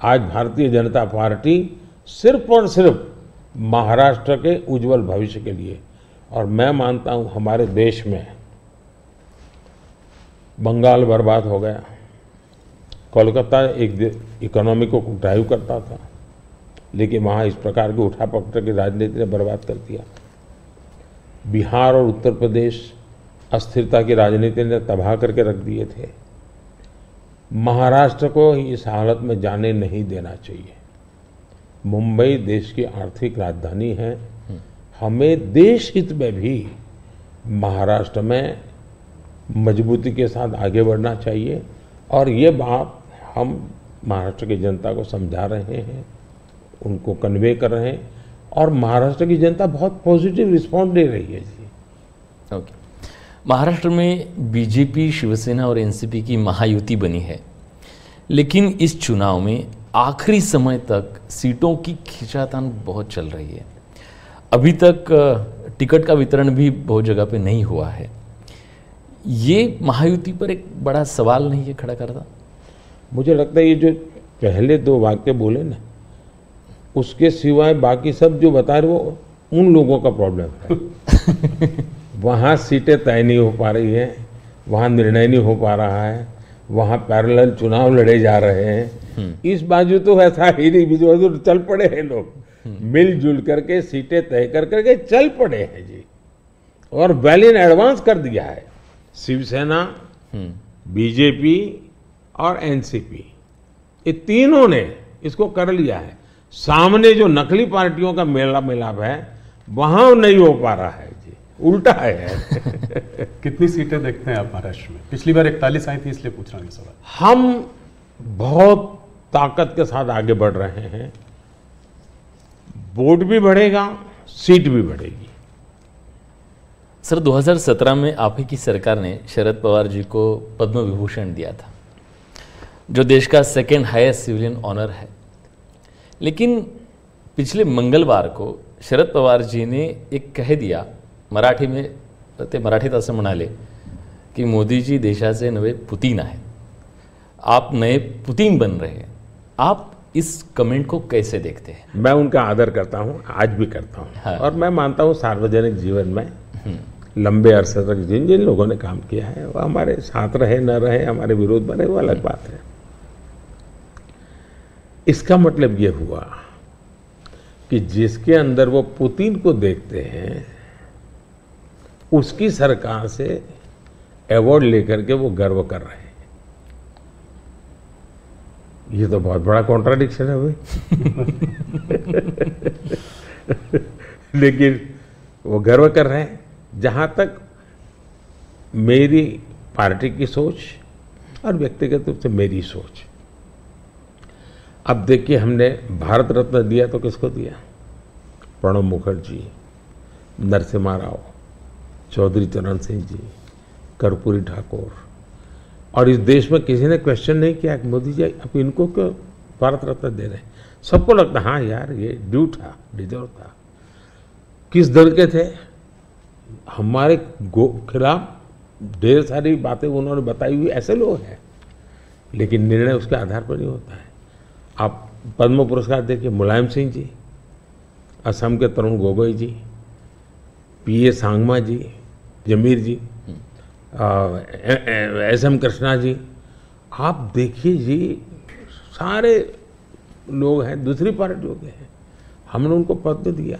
आज भारतीय जनता पार्टी सिर्फ और सिर्फ महाराष्ट्र के उज्जवल भविष्य के लिए, और मैं मानता हूं हमारे देश में बंगाल बर्बाद हो गया, कोलकाता एक इकोनॉमी को ड्राइव करता था, लेकिन वहाँ इस प्रकार की उठापटक की राजनीति ने बर्बाद कर दिया। बिहार और उत्तर प्रदेश अस्थिरता की राजनीति ने तबाह करके रख दिए थे। महाराष्ट्र को इस हालत में जाने नहीं देना चाहिए। मुंबई देश की आर्थिक राजधानी है, हमें देश हित में भी महाराष्ट्र में मजबूती के साथ आगे बढ़ना चाहिए, और ये बात हम महाराष्ट्र की जनता को समझा रहे हैं, उनको कन्वे कर रहे हैं, और महाराष्ट्र की जनता बहुत पॉजिटिव रिस्पॉन्स दे रही है जी। ओके, महाराष्ट्र में बीजेपी, शिवसेना और एनसीपी की महायुति बनी है, लेकिन इस चुनाव में आखिरी समय तक सीटों की खींचातान बहुत चल रही है। अभी तक टिकट का वितरण भी बहुत जगह पे नहीं हुआ है। ये महायुति पर एक बड़ा सवाल नहीं है खड़ा करता? मुझे लगता है ये जो पहले दो वाक्य बोले ना, उसके सिवाय बाकी सब जो बता रहे वो उन लोगों का प्रॉब्लम है। वहाँ सीटें तय नहीं हो पा रही हैं, वहाँ निर्णय नहीं हो पा रहा है, वहाँ पैरेलल चुनाव लड़े जा रहे हैं। इस बाजू तो ऐसा ही नहीं, बीच बाजू तो चल पड़े हैं लोग, मिलजुल करके सीटें तय कर करके चल पड़े हैं जी, और वेल इन एडवांस कर दिया है। शिवसेना, बीजेपी और एनसीपी, ये तीनों ने इसको कर लिया है। सामने जो नकली पार्टियों का मेला मिलाप है वहां नहीं हो पा रहा है जी, उल्टा है। कितनी सीटें देखते हैं आप महाराष्ट्र में? पिछली बार 41 आई थी, इसलिए पूछ रहा हूँ ये सवाल। हम बहुत ताकत के साथ आगे बढ़ रहे हैं, वोट भी बढ़ेगा, सीट भी बढ़ेगी। सर, 2017 में आप ही की सरकार ने शरद पवार जी को पद्म विभूषण दिया था, जो देश का सेकेंड हाईएस्ट सिविलियन ऑनर है। लेकिन पिछले मंगलवार को शरद पवार जी ने एक कह दिया, मराठी में ते मराठीत असं म्हणाले की मोदी जी देशाचे नवे पुतीन आहेत, आप नए पुतीन बन रहे हैं। आप इस कमेंट को कैसे देखते हैं? मैं उनका आदर करता हूं, आज भी करता हूं। हाँ। और मैं मानता हूं सार्वजनिक जीवन में लंबे अरसे तक जिन जिन लोगों ने काम किया है वो हमारे साथ रहे न रहे, हमारे विरोध में रहे, वो अलग बात है। इसका मतलब ये हुआ कि जिसके अंदर वो पुतिन को देखते हैं उसकी सरकार से अवार्ड लेकर के वो गर्व कर रहे हैं। ये तो बहुत बड़ा कॉन्ट्राडिक्शन है भाई। लेकिन वो गर्व कर रहे हैं। जहां तक मेरी पार्टी की सोच और व्यक्तिगत रूप से मेरी सोच, अब देखिए हमने भारत रत्न दिया तो किसको दिया? प्रणब मुखर्जी, नरसिम्हा राव, चौधरी चरण सिंह जी, कर्पूरी ठाकुर, और इस देश में किसी ने क्वेश्चन नहीं किया कि मोदी जी अब इनको क्यों भारत रत्न दे रहे हैं। सबको लगता हाँ यार ये ड्यू था, डिजर्व था। किस दल के थे? हमारे खिलाफ ढेर सारी बातें उन्होंने बताई हुई ऐसे लोग हैं, लेकिन निर्णय उसके आधार पर नहीं होता है। आप पद्म पुरस्कार देखिए, मुलायम सिंह जी, असम के तरुण गोगोई जी, पीए सांगमा जी, जमीर जी, एसएम कृष्णा जी, आप देखिए जी, सारे लोग हैं दूसरी पार्टियों के हैं, हमने उनको पद्म दिया।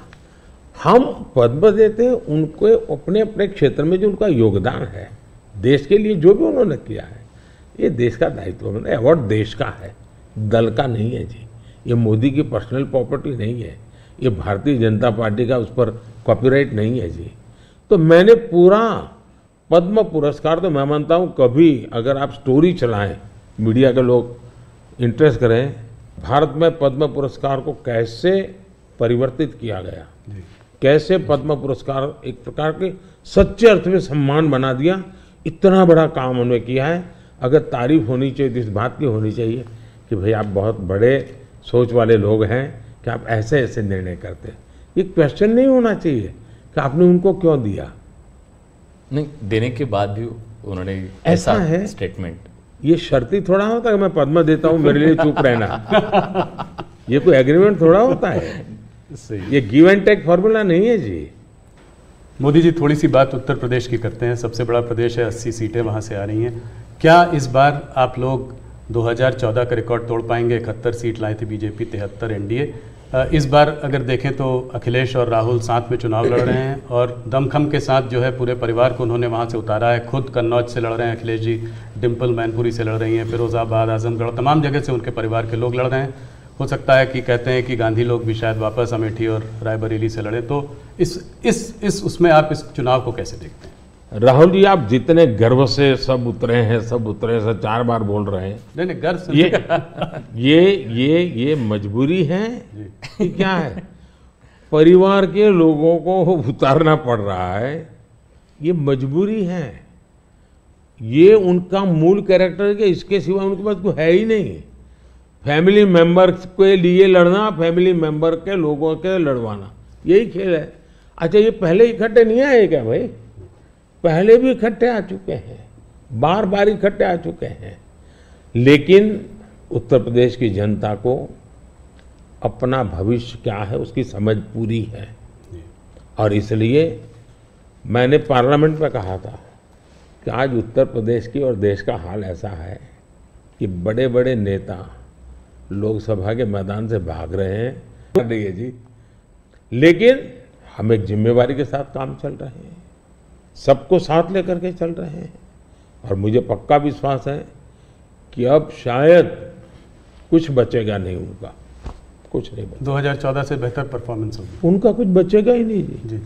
हम पद्म देते हैं उनको अपने अपने क्षेत्र में जो उनका योगदान है, देश के लिए जो भी उन्होंने किया है, ये देश का दायित्व है। अवार्ड देश का है, दल का नहीं है जी। ये मोदी की पर्सनल प्रॉपर्टी नहीं है, ये भारतीय जनता पार्टी का उस पर कॉपीराइट नहीं है जी। तो मैंने पूरा पद्म पुरस्कार, तो मैं मानता हूँ कभी अगर आप स्टोरी चलाएं, मीडिया के लोग इंटरेस्ट करें, भारत में पद्म पुरस्कार को कैसे परिवर्तित किया गया, कैसे पद्म पुरस्कार एक प्रकार के सच्चे अर्थ में सम्मान बना दिया, इतना बड़ा काम उन्होंने किया है। अगर तारीफ होनी चाहिए तो इस बात की होनी चाहिए कि भाई आप बहुत बड़े सोच वाले लोग हैं कि आप ऐसे ऐसे निर्णय करते हैं। ये क्वेश्चन नहीं होना चाहिए कि आपने उनको क्यों दिया। नहीं, देने के बाद भी उन्होंने ऐसा है स्टेटमेंट। ये शर्ती थोड़ा होता है कि मैं पद्म देता हूं मेरे लिए चुप रहना। ये कोई एग्रीमेंट थोड़ा होता है, ये गिव एंड टेक फॉर्मूला नहीं है जी। मोदी जी, थोड़ी सी बात उत्तर प्रदेश की करते हैं। सबसे बड़ा प्रदेश है, 80 सीटें वहाँ से आ रही हैं। क्या इस बार आप लोग 2014 का रिकॉर्ड तोड़ पाएंगे? 71 सीट लाई थी बीजेपी, 73 एनडीए। इस बार अगर देखें तो अखिलेश और राहुल साथ में चुनाव लड़ रहे हैं और दमखम के साथ जो है पूरे परिवार को उन्होंने वहाँ से उतारा है। खुद कन्नौज से लड़ रहे हैं अखिलेश जी, डिम्पल मैनपुरी से लड़ रही हैं, फिरोजाबाद, आजमगढ़, तमाम जगह से उनके परिवार के लोग लड़ रहे हैं। हो सकता है कि कहते हैं कि गांधी लोग भी शायद वापस अमेठी और रायबरेली से लड़े। तो इस उसमें आप इस चुनाव को कैसे देखते हैं? राहुल जी, आप जितने गर्व से सब उतरे हैं 4 बार बोल रहे हैं। नहीं, गर्व से ये मजबूरी है कि क्या है? परिवार के लोगों को उतारना पड़ रहा है, ये मजबूरी है। ये उनका मूल कैरेक्टर है कि इसके सिवा उनके पास कोई है ही नहीं। फैमिली मेंबर के लिए लड़ना, फैमिली मेंबर के लोगों के लड़वाना, यही खेल है। अच्छा, ये पहले इकट्ठे नहीं आए क्या भाई? पहले भी इकट्ठे आ चुके हैं, बार बार इकट्ठे आ चुके हैं। लेकिन उत्तर प्रदेश की जनता को अपना भविष्य क्या है उसकी समझ पूरी है। और इसलिए मैंने पार्लियामेंट में कहा था कि आज उत्तर प्रदेश की और देश का हाल ऐसा है कि बड़े बड़े नेता लोकसभा के मैदान से भाग रहे हैं जी, लेकिन हम एक जिम्मेवारी के साथ काम चल रहे हैं, सबको साथ लेकर के चल रहे हैं। और मुझे पक्का विश्वास है कि अब शायद कुछ बचेगा नहीं, उनका कुछ नहीं बचेगा। 2014 से बेहतर परफॉर्मेंस होगी, उनका कुछ बचेगा ही नहीं जी।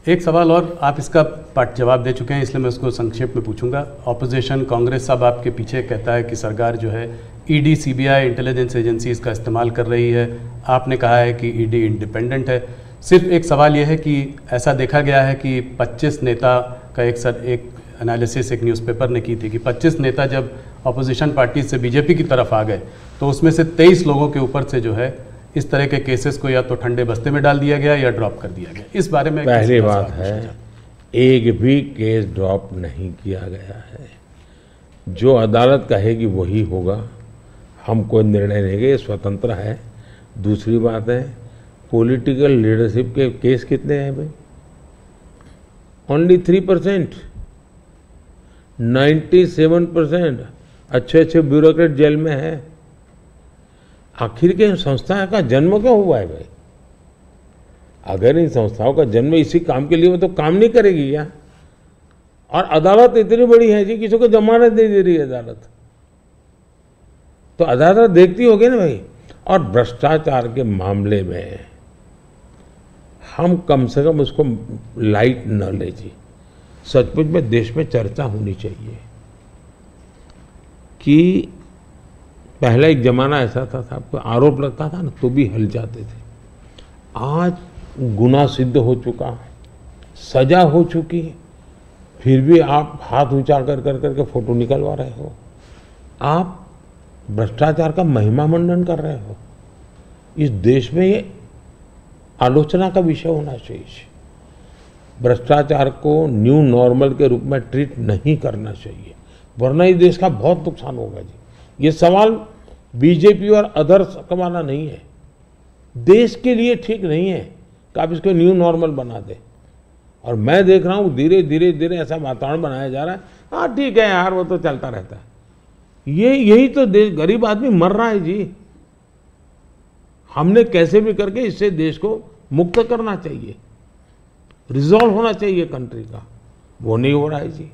एक सवाल और, आप इसका पार्ट जवाब दे चुके हैं इसलिए मैं उसको संक्षेप में पूछूंगा। ऑपोजिशन कांग्रेस सब आपके पीछे कहता है कि सरकार जो है ईडी, सीबीआई, इंटेलिजेंस एजेंसीज का इस्तेमाल कर रही है। आपने कहा है कि ईडी इंडिपेंडेंट है। सिर्फ एक सवाल यह है कि ऐसा देखा गया है कि 25 नेता का एक एनालिसिस एक न्यूज़पेपर ने की थी कि 25 नेता जब ऑपोजिशन पार्टी से बीजेपी की तरफ आ गए तो उसमें से 23 लोगों के ऊपर से जो है इस तरह के केसेस को या तो ठंडे बस्ते में डाल दिया गया या ड्रॉप कर दिया गया। इस बारे में पहली बात है, एक भी केस ड्रॉप नहीं किया गया है। जो अदालत कहेगी वही होगा, हम कोई निर्णय नहीं लेंगे, स्वतंत्र है। दूसरी बात है, पॉलिटिकल लीडरशिप के केस कितने हैं भाई? ओनली 3%। 97% अच्छे अच्छे ब्यूरोक्रेट जेल में है। आखिर के संस्था का जन्म क्यों हुआ है भाई? अगर इन संस्थाओं का जन्म इसी काम के लिए हो तो काम नहीं करेगी क्या? और अदालत इतनी बड़ी है जी, किसी को जमानत नहीं दे रही है अदालत, तो अदालत देखती होगी ना भाई। और भ्रष्टाचार के मामले में हम कम से कम उसको लाइट न ले जी। सचमुच में देश में चर्चा होनी चाहिए कि पहले एक जमाना ऐसा था, आपको आरोप लगता था ना तो भी हल जाते थे। आज गुनाह सिद्ध हो चुका, सजा हो चुकी, फिर भी आप हाथ ऊंचा कर करके फोटो निकलवा रहे हो। आप भ्रष्टाचार का महिमा मंडन कर रहे हो। इस देश में ये आलोचना का विषय होना चाहिए। भ्रष्टाचार को न्यू नॉर्मल के रूप में ट्रीट नहीं करना चाहिए, वरना इस देश का बहुत नुकसान होगा जी। ये सवाल बीजेपी और अदर्स का वाला नहीं है, देश के लिए ठीक नहीं है कि आप इसको न्यू नॉर्मल बना दें। और मैं देख रहा हूँ धीरे धीरे धीरे ऐसा वातावरण बनाया जा रहा है, हाँ ठीक है यार वो तो चलता रहता है। यही तो देश, गरीब आदमी मर रहा है जी। हमने कैसे भी करके इससे देश को मुक्त करना चाहिए, रिजॉल्व होना चाहिए कंट्री का, वो नहीं हो रहा है जी।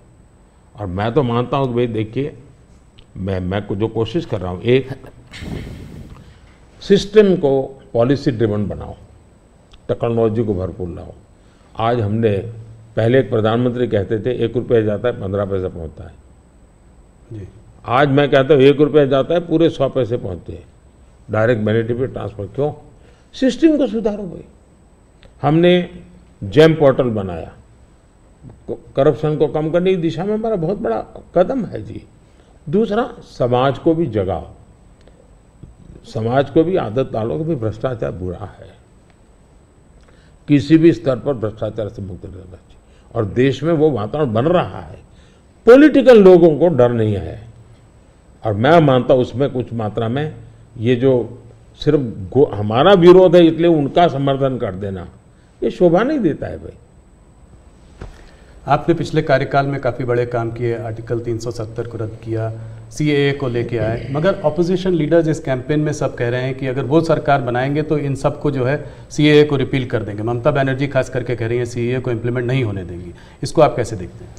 और मैं तो मानता हूं कि भाई देखिए, मैं जो कोशिश कर रहा हूं, एक सिस्टम को पॉलिसी ड्रिवन बनाओ, टेक्नोलॉजी को भरपूर लाओ। आज हमने, पहले एक प्रधानमंत्री कहते थे 1 रुपया जाता है 15 पैसे पहुंचता है जी। आज मैं कहता हूँ 1 रुपया जाता है पूरे 100 पैसे पहुंचते हैं, डायरेक्ट बेनिफिट ट्रांसफर। क्यों? सिस्टम को सुधारो भाई। हमने जेम पोर्टल बनाया, करप्शन को कम करने की दिशा में हमारा बहुत बड़ा कदम है जी। दूसरा, समाज को भी जगाओ, समाज को भी आदत डालो कि भाई भ्रष्टाचार बुरा है, किसी भी स्तर पर भ्रष्टाचार से मुक्त रहना चाहिए। और देश में वो वातावरण बन रहा है, पॉलिटिकल लोगों को डर नहीं है। और मैं मानता हूं उसमें कुछ मात्रा में ये जो सिर्फ हमारा विरोध है इसलिए उनका समर्थन कर देना, ये शोभा नहीं देता है भाई। आपने पिछले कार्यकाल में काफ़ी बड़े काम किए, आर्टिकल 370 को रद्द किया, सीएए को लेके आए, मगर ऑपोजिशन लीडर्स इस कैंपेन में सब कह रहे हैं कि अगर वो सरकार बनाएंगे तो इन सब को जो है सीएए को रिपील कर देंगे। ममता बनर्जी खास करके कह रही हैं सीएए को इम्प्लीमेंट नहीं होने देंगी। इसको आप कैसे देखते हैं?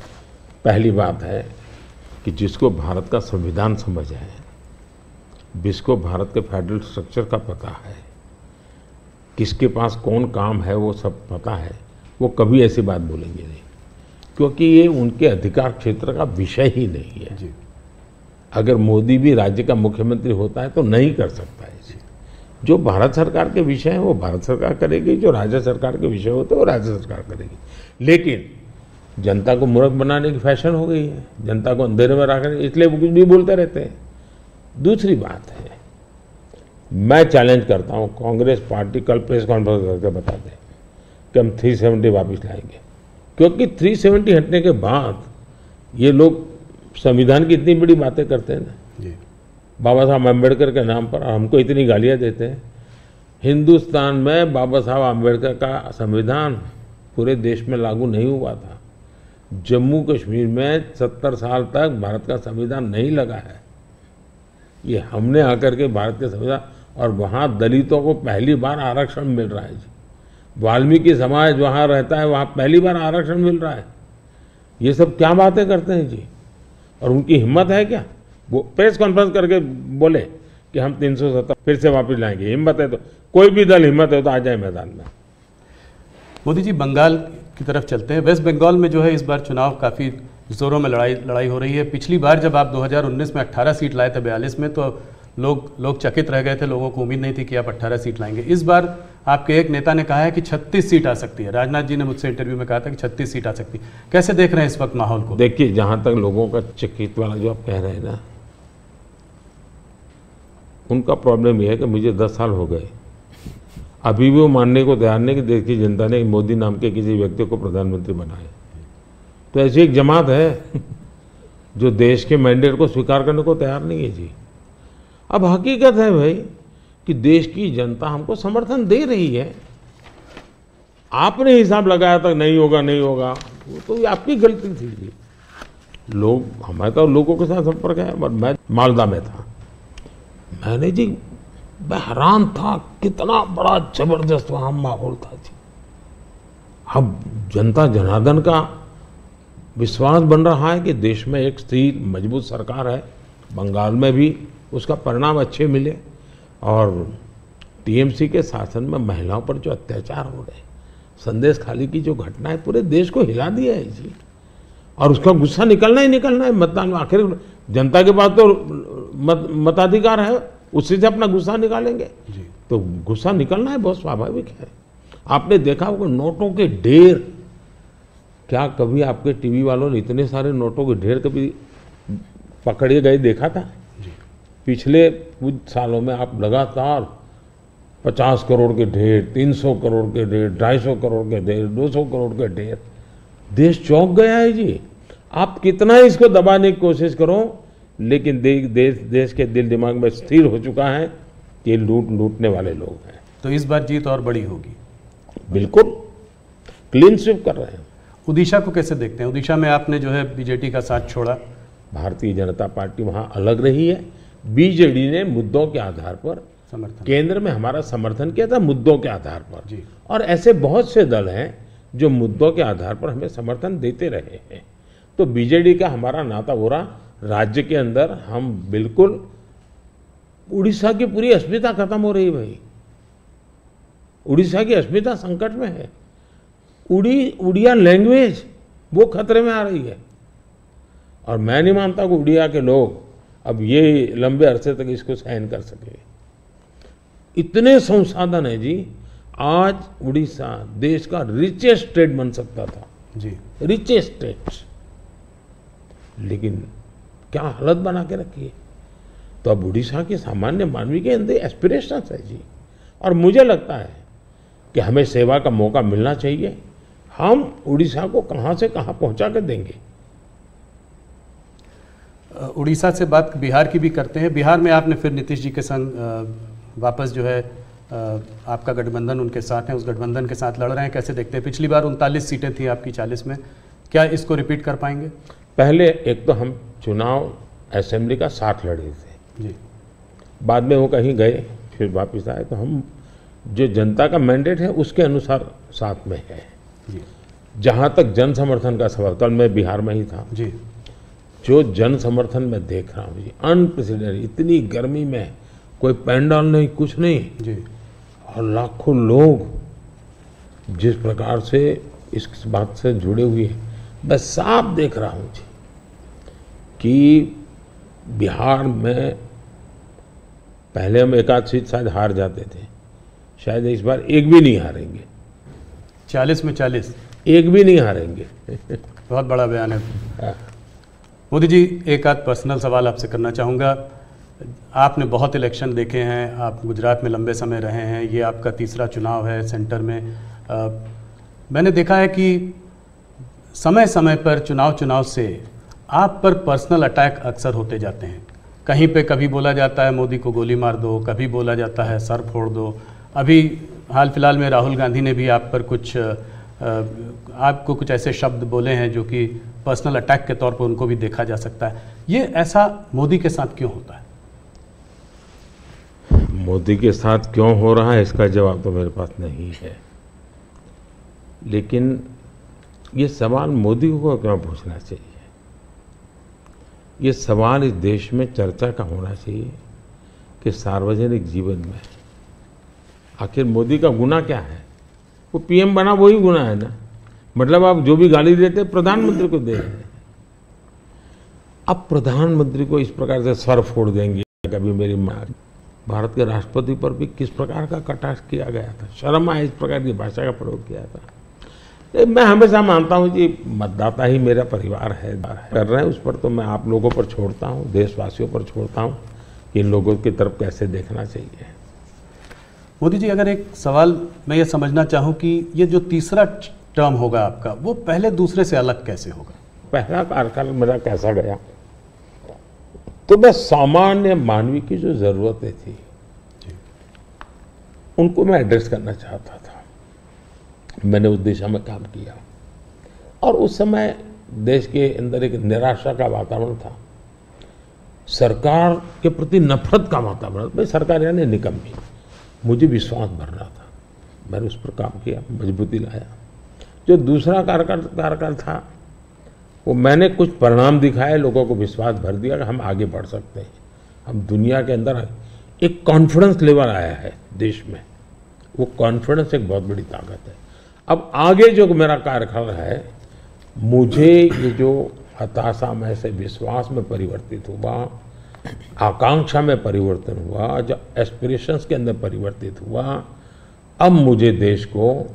पहली बात है कि जिसको भारत का संविधान समझ है, जिसको भारत के फेडरल स्ट्रक्चर का पता है, किसके पास कौन काम है वो सब पता है, वो कभी ऐसी बात बोलेंगे नहीं, क्योंकि ये उनके अधिकार क्षेत्र का विषय ही नहीं है जी। अगर मोदी भी राज्य का मुख्यमंत्री होता है तो नहीं कर सकता है जी। जो भारत सरकार के विषय हैं वो भारत सरकार करेगी, जो राज्य सरकार के विषय होते हैं वो राज्य सरकार करेगी। लेकिन जनता को मूर्ख बनाने की फैशन हो गई है, जनता को अंधेरे में रखने, इसलिए वो कुछ भी बोलते रहते हैं। दूसरी बात है, मैं चैलेंज करता हूं कांग्रेस पार्टी कल प्रेस कॉन्फ्रेंस करके बता दें कि हम 370 वापस लाएंगे, क्योंकि 370 हटने के बाद ये लोग संविधान की इतनी बड़ी बातें करते हैं ना जी। बाबा साहब अम्बेडकर के नाम पर, हमको इतनी गालियां देते हैं। हिंदुस्तान में बाबा साहब अम्बेडकर का संविधान पूरे देश में लागू नहीं हुआ था। जम्मू कश्मीर में 70 साल तक भारत का संविधान नहीं लगा है। ये हमने आकर के भारत के संविधान, और वहाँ दलितों को पहली बार आरक्षण मिल रहा है जी। वाल्मीकि समाज वहाँ रहता है, वहाँ पहली बार आरक्षण मिल रहा है। ये सब क्या बातें करते हैं जी। और उनकी हिम्मत है क्या, वो प्रेस कॉन्फ्रेंस करके बोले कि हम 370 फिर से वापस लाएंगे। हिम्मत है तो कोई भी दल हिम्मत है तो आ जाए मैदान में। मोदी जी, बंगाल की तरफ चलते हैं। वेस्ट बंगाल में जो है इस बार चुनाव काफ़ी ज़ोरों में लड़ाई हो रही है। पिछली बार जब आप 2019 में 18 सीट लाए थे 42 में, तो लोग चकित रह गए थे, लोगों को उम्मीद नहीं थी कि आप 18 सीट लाएंगे। इस बार आपके एक नेता ने कहा है कि 36 सीट आ सकती है। राजनाथ जी ने मुझसे इंटरव्यू में कहा था कि 36 सीट आ सकती है। कैसे देख रहे हैं इस वक्त माहौल को? देखिए, जहां तक लोगों का चकित वाला जो आप कह रहे हैं ना, उनका प्रॉब्लम यह है कि मुझे 10 साल हो गए, अभी भी वो मानने को तैयार नहीं कि देश की जनता ने मोदी नाम के किसी व्यक्ति को प्रधानमंत्री बनाया। तो ऐसी एक जमात है जो देश के मैंडेट को स्वीकार करने को तैयार नहीं है जी। अब हकीकत है भाई कि देश की जनता हमको समर्थन दे रही है। आपने हिसाब लगाया था नहीं होगा नहीं होगा, वो तो आपकी गलती थी जी। लोग, हमारे तो लोगों के साथ संपर्क है। मैं मालदा में था, मैंने जी, मैं हैरान था कितना बड़ा जबरदस्त वहां माहौल था जी। अब जनता जनार्दन का विश्वास बन रहा है कि देश में एक स्थिर मजबूत सरकार है। बंगाल में भी उसका परिणाम अच्छे मिले। और टीएमसी के शासन में महिलाओं पर जो अत्याचार हो रहे, संदेश खाली की जो घटना है, पूरे देश को हिला दिया है जी। और उसका गुस्सा निकलना ही निकलना है मतदान में। आखिर जनता के पास तो मताधिकार है, उससे से अपना गुस्सा निकालेंगे जी। तो गुस्सा निकलना है, बहुत स्वाभाविक है। आपने देखा होगा नोटों के ढेर, क्या कभी आपके टीवी वालों ने इतने सारे नोटों के ढेर कभी पकड़े गए देखा था? पिछले कुछ सालों में आप लगातार 50 करोड़ के ढेर, 300 करोड़ के ढेर, 250 करोड़ के ढेर, 200 करोड़ के ढेर, देश चौंक गया है जी। आप कितना इसको दबाने की कोशिश करो, लेकिन देश के दिल दिमाग में स्थिर हो चुका है कि ये लूटने वाले लोग हैं। तो इस बार जीत और बड़ी होगी। बिल्कुल क्लीन स्वीप कर रहे हैं। उड़ीसा को कैसे देखते हैं? उड़ीसा में आपने जो है बीजेडी का साथ छोड़ा। भारतीय जनता पार्टी वहां अलग रही है। बीजेडी ने मुद्दों के आधार पर समर्थन, केंद्र में हमारा समर्थन किया था, मुद्दों के आधार पर जी। और ऐसे बहुत से दल हैं जो मुद्दों के आधार पर हमें समर्थन देते रहे हैं। तो बीजेडी का हमारा नाता हो रहा, राज्य के अंदर हम बिल्कुल, उड़ीसा की पूरी अस्मिता खत्म हो रही भाई। उड़ीसा की अस्मिता संकट में है। उड़िया लैंग्वेज वो खतरे में आ रही है। और मैं नहीं मानता कि उड़िया के लोग अब ये लंबे अरसे तक इसको सहन कर सके। इतने संसाधन है जी। आज उड़ीसा देश का रिचेस्ट स्टेट बन सकता था जी रिचेस्ट स्टेट्स, लेकिन क्या हालत बना के रखी है। तो अब उड़ीसा के सामान्य मानवी के अंदर एस्पिरेशंस है जी, और मुझे लगता है कि हमें सेवा का मौका मिलना चाहिए। हम उड़ीसा को कहां से कहां पहुंचा कर देंगे। उड़ीसा से बात बिहार की भी करते हैं। बिहार में आपने फिर नीतीश जी के संग वापस जो है आपका गठबंधन उनके साथ है, उस गठबंधन के साथ लड़ रहे हैं, कैसे देखते हैं? पिछली बार 39 सीटें थी आपकी 40 में, क्या इसको रिपीट कर पाएंगे? पहले एक तो हम चुनाव असेंबली का साथ लड़े थे जी, बाद में वो कहीं गए फिर वापस आए, तो हम जो जनता का मैंडेट है उसके अनुसार साथ में है। जी, जहां तक जन समर्थन का सवाल, कल मैं बिहार में ही था, जी, जो जन समर्थन मैं देख रहा हूँ जी, अनप्रेसिडेंटेड, इतनी गर्मी में कोई पैंडल नहीं, कुछ नहीं, जी, और लाखों लोग जिस प्रकार से इस बात से जुड़े हुए हैं, मैं साफ देख रहा हूँ जी कि बिहार में पहले हम एक आध सीट शायद हार जाते थे, शायद इस बार एक भी नहीं हारेंगे। 40 में 40, एक भी नहीं हारेंगे। बहुत बड़ा बयान है। मोदी जी, एक आध पर्सनल सवाल आपसे करना चाहूँगा। आपने बहुत इलेक्शन देखे हैं, आप गुजरात में लंबे समय रहे हैं, ये आपका तीसरा चुनाव है सेंटर में। मैंने देखा है कि समय समय पर चुनाव से आप पर पर्सनल अटैक अक्सर होते जाते हैं। कहीं पे कभी बोला जाता है मोदी को गोली मार दो, कभी बोला जाता है सर फोड़ दो। अभी हाल फिलहाल में राहुल गांधी ने भी आप पर आपको कुछ ऐसे शब्द बोले हैं जो कि पर्सनल अटैक के तौर पर उनको भी देखा जा सकता है। ये ऐसा मोदी के साथ क्यों होता है? मोदी के साथ क्यों हो रहा है इसका जवाब तो मेरे पास नहीं है, लेकिन ये सवाल मोदी को क्यों पूछना चाहिए? ये सवाल इस देश में चर्चा का होना चाहिए कि सार्वजनिक जीवन में आखिर मोदी का गुनाह क्या है? वो पीएम बना वही गुनाह है ना। मतलब आप जो भी गाली देते प्रधानमंत्री को दे रहे हैं। अब प्रधानमंत्री को इस प्रकार से सर फोड़ देंगे। कभी मेरी माँ, भारत के राष्ट्रपति पर भी किस प्रकार का कटाक्ष किया गया था, शर्म आए इस प्रकार की भाषा का प्रयोग किया था। मैं हमेशा मानता हूं कि मतदाता ही मेरा परिवार है, कर रहे हैं उस पर तो मैं आप लोगों पर छोड़ता हूं, देशवासियों पर छोड़ता हूं कि इन लोगों की तरफ कैसे देखना चाहिए। मोदी जी, अगर एक सवाल मैं ये समझना चाहूँ कि ये जो तीसरा टर्म होगा आपका, वो पहले दूसरे से अलग कैसे होगा? पहला कार्यकाल मेरा कैसा गया, तो मैं सामान्य मानवी की जो जरूरतें थी उनको मैं एड्रेस करना चाहता था। मैंने उस दिशा में काम किया और उस समय देश के अंदर एक निराशा का वातावरण था, सरकार के प्रति नफरत का वातावरण। भाई सरकार यानी निकम्मी, मुझे विश्वास भरना था, मैंने उस पर काम किया, मजबूती लाया। जो दूसरा कार्यकाल था वो मैंने कुछ परिणाम दिखाए, लोगों को विश्वास भर दिया कि हम आगे बढ़ सकते हैं, हम दुनिया के अंदर एक कॉन्फिडेंस लेवल आया है देश में। वो कॉन्फिडेंस एक बहुत बड़ी ताकत है। अब आगे जो मेरा कार्यकाल है, मुझे ये जो हताशा में से विश्वास में परिवर्तित हुआ, आकांक्षा में परिवर्तन हुआ, जो एस्पिरेशंस के अंदर परिवर्तित हुआ, अब मुझे देश को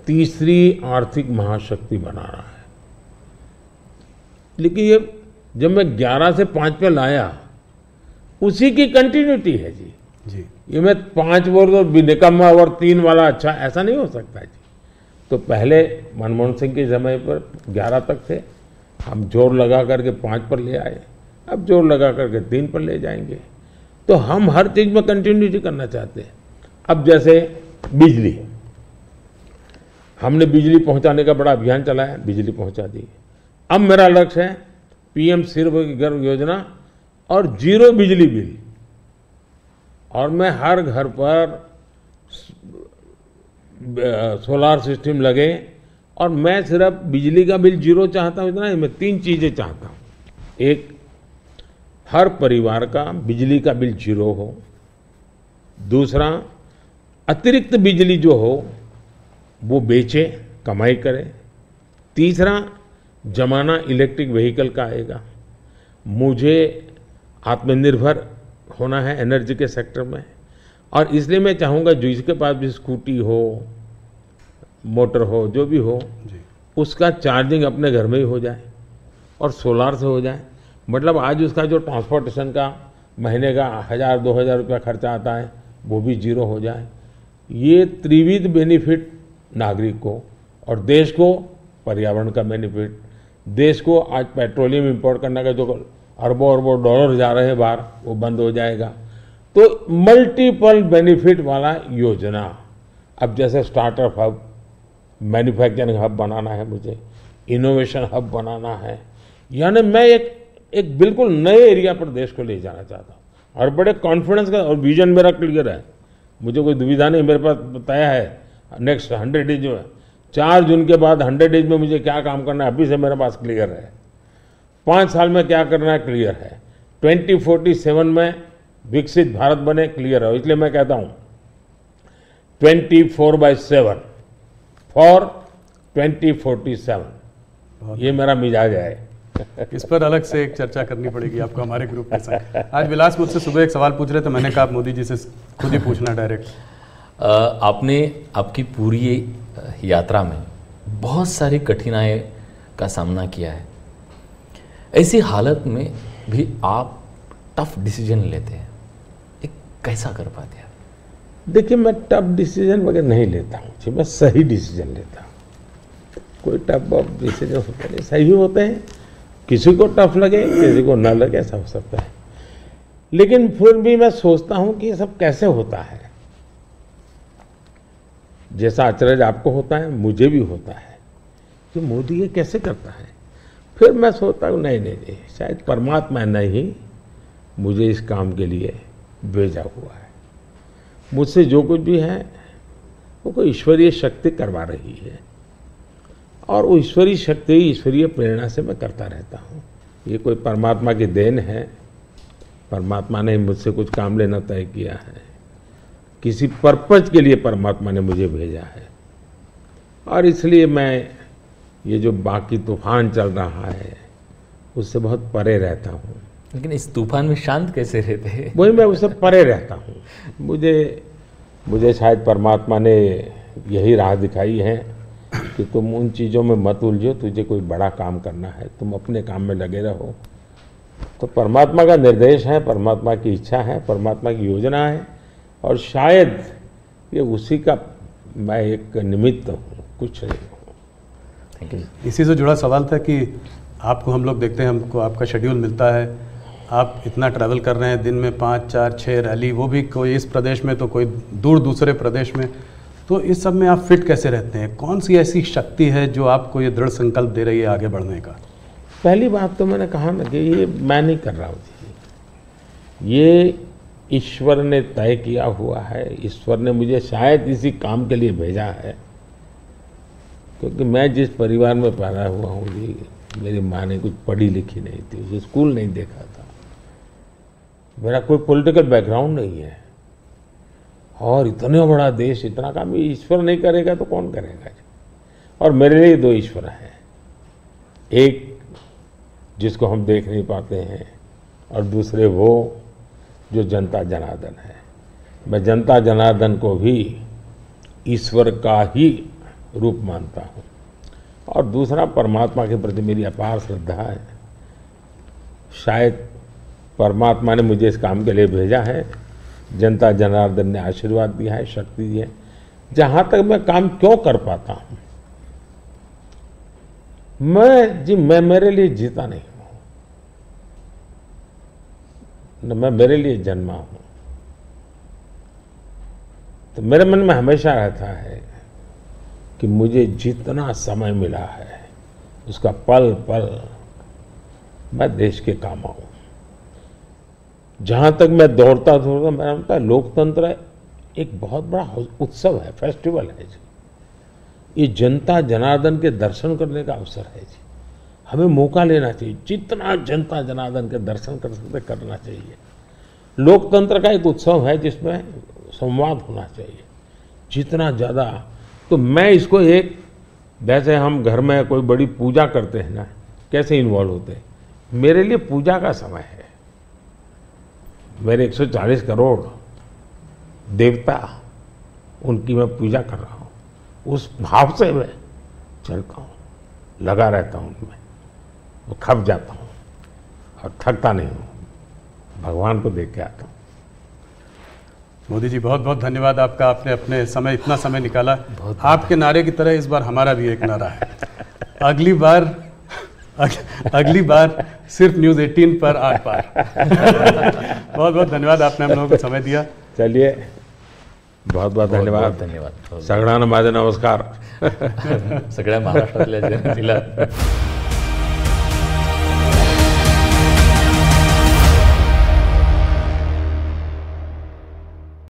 तीसरी आर्थिक महाशक्ति बनाना है। लेकिन ये जब मैं 11 से 5 पे लाया, उसी की कंटिन्यूटी है जी। ये मैं 5 वर्ष और निकम्मा और 3 वाला अच्छा, ऐसा नहीं हो सकता जी। तो पहले मनमोहन सिंह के समय पर 11 तक थे, हम जोर लगा करके 5 पर ले आए, अब जोर लगा करके 3 पर ले जाएंगे। तो हम हर चीज में कंटिन्यूटी करना चाहते हैं। अब जैसे बिजली, हमने बिजली पहुंचाने का बड़ा अभियान चलाया, बिजली पहुंचा दी। अब मेरा लक्ष्य है पीएम सूर्यघर योजना और 0 बिजली बिल, और मैं हर घर पर सोलार सिस्टम लगे, और मैं सिर्फ बिजली का बिल 0 चाहता हूं, इतना नहीं, मैं 3 चीजें चाहता हूं। एक, हर परिवार का बिजली का बिल 0 हो। दूसरा, अतिरिक्त बिजली जो हो वो बेचे, कमाई करे। तीसरा, जमाना इलेक्ट्रिक व्हीकल का आएगा। मुझे आत्मनिर्भर होना है एनर्जी के सेक्टर में, और इसलिए मैं चाहूँगा जिसके पास भी स्कूटी हो, मोटर हो, जो भी हो, उसका चार्जिंग अपने घर में ही हो जाए और सोलार से हो जाए। मतलब आज उसका जो ट्रांसपोर्टेशन का महीने का 1000-2000 रुपया खर्चा आता है वो भी जीरो हो जाए। ये त्रिविध बेनिफिट नागरिक को और देश को, पर्यावरण का बेनिफिट, देश को आज पेट्रोलियम इंपोर्ट करने का जो अरबों अरबों डॉलर जा रहे हैं बाहर वो बंद हो जाएगा। तो मल्टीपल बेनिफिट वाला योजना। अब जैसे स्टार्टअप हब, मैन्युफैक्चरिंग हब बनाना है मुझे, इनोवेशन हब बनाना है, यानी मैं एक बिल्कुल नए एरिया पर देश को ले जाना चाहता हूँ और बड़े कॉन्फिडेंस का, और विजन मेरा क्लियर है, मुझे कोई दुविधा नहीं, मेरे पास तय है नेक्स्ट 100 डेज में, 4 जून के बाद 100 डेज में मुझे क्या काम करना है अभी से मेरे पास क्लियर है। 5 साल में क्या करना है क्लियर है। 2047 में विकसित भारत बने क्लियर है। इसलिए मैं कहता हूं 24/7 फॉर 2047, ये मेरा मिजाज है। इस पर अलग से एक चर्चा करनी पड़ेगी आपको हमारे ग्रुप के साथ। आज विलास मुझसे सुबह एक सवाल पूछ रहे थे, मैंने कहा आप मोदी जी से खुद ही पूछना डायरेक्ट। आपने आपकी पूरी यात्रा में बहुत सारी कठिनाई का सामना किया है। ऐसी हालत में भी आप टफ डिसीजन लेते हैं, ये कैसा कर पाते हैं? देखिए, मैं टफ डिसीजन वगैरह नहीं लेता हूँ, मैं सही डिसीजन लेता हूँ। कोई टफ डिसीजन होते नहीं, सही होते हैं। किसी को टफ लगे, किसी को ना लगे, ऐसा हो सकता है। लेकिन फिर भी मैं सोचता हूँ कि ये सब कैसे होता है। जैसा अचरज आपको होता है मुझे भी होता है कि मोदी ये कैसे करता है। फिर मैं सोचता हूँ नहीं, शायद परमात्मा ने ही मुझे इस काम के लिए भेजा हुआ है। मुझसे जो कुछ भी है वो कोई ईश्वरीय शक्ति करवा रही है और वो ईश्वरीय शक्ति, ईश्वरीय प्रेरणा से मैं करता रहता हूँ। ये कोई परमात्मा की देन है। परमात्मा ने मुझसे कुछ काम लेना तय किया है, किसी पर्पज के लिए परमात्मा ने मुझे भेजा है। और इसलिए मैं ये जो बाकी तूफान चल रहा है उससे बहुत परे रहता हूँ। लेकिन इस तूफान में शांत कैसे रहते हैं? वही, मैं उससे परे रहता हूँ। मुझे शायद परमात्मा ने यही राह दिखाई है कि तुम उन चीज़ों में मत उलझो, तुझे कोई बड़ा काम करना है, तुम अपने काम में लगे रहो। तो परमात्मा का निर्देश है, परमात्मा की इच्छा है, परमात्मा की योजना है और शायद ये उसी का मैं एक निमित्त हूँ, कुछ नहीं हूँ। इसी से जुड़ा सवाल था कि आपको हम लोग देखते हैं, हमको आपका शेड्यूल मिलता है, आप इतना ट्रैवल कर रहे हैं, दिन में 5, 4, 6 रैली, वो भी कोई इस प्रदेश में तो कोई दूर दूसरे प्रदेश में। तो इस सब में आप फिट कैसे रहते हैं? कौन सी ऐसी शक्ति है जो आपको ये दृढ़ संकल्प दे रही है आगे बढ़ने का? पहली बात तो मैंने कहा ना कि ये मैं नहीं कर रहा हूँ, ये ईश्वर ने तय किया हुआ है। ईश्वर ने मुझे शायद इसी काम के लिए भेजा है, क्योंकि मैं जिस परिवार में पैदा हुआ हूँ जी, मेरी माँ ने कुछ पढ़ी लिखी नहीं थी, उसे स्कूल नहीं देखा था, मेरा कोई पॉलिटिकल बैकग्राउंड नहीं है और इतना बड़ा देश, इतना काम ईश्वर नहीं करेगा तो कौन करेगा? और मेरे लिए 2 ईश्वर हैं, एक जिसको हम देख नहीं पाते हैं और दूसरे वो जो जनता जनार्दन है। मैं जनता जनार्दन को भी ईश्वर का ही रूप मानता हूँ और दूसरा परमात्मा के प्रति मेरी अपार श्रद्धा है। शायद परमात्मा ने मुझे इस काम के लिए भेजा है, जनता जनार्दन ने आशीर्वाद दिया है, शक्ति दी है। जहां तक मैं काम क्यों कर पाता हूं, मैं मेरे लिए जीता नहीं हूं, न मैं मेरे लिए जन्मा हूं। तो मेरे मन में हमेशा रहता है कि मुझे जितना समय मिला है उसका पल पल मैं देश के काम आऊं। जहां तक मैं दौड़ता मैं मानता है लोकतंत्र एक बहुत बड़ा उत्सव है, फेस्टिवल है जी। ये जनता जनार्दन के दर्शन करने का अवसर है जी। हमें मौका लेना चाहिए, जितना जनता जनार्दन के दर्शन कर सकते करना चाहिए। लोकतंत्र का एक उत्सव है जिसमें संवाद होना चाहिए जितना ज़्यादा। तो मैं इसको एक, जैसे हम घर में कोई बड़ी पूजा करते हैं ना, कैसे इन्वॉल्व होते हैं, मेरे लिए पूजा का समय है। मेरे 140 करोड़ देवता, उनकी मैं पूजा कर रहा हूँ, उस भाव से मैं चलता हूँ। लगा रहता हूँ उनमें, वो खप जाता हूँ और थकता नहीं हूँ, भगवान को देख के आता हूँ। मोदी जी बहुत बहुत धन्यवाद आपका, आपने अपने समय इतना समय निकाला। आपके नारे की तरह इस बार हमारा भी एक नारा है, अगली बार सिर्फ न्यूज़ 18 पर 8 पार। बहुत बहुत धन्यवाद, आपने हम लोगों को समय दिया। चलिए, बहुत बहुत धन्यवाद। धन्यवाद। सगळ्यांना माझे नमस्कार। सगळ्या महाराष्ट्रातल्या जनतेला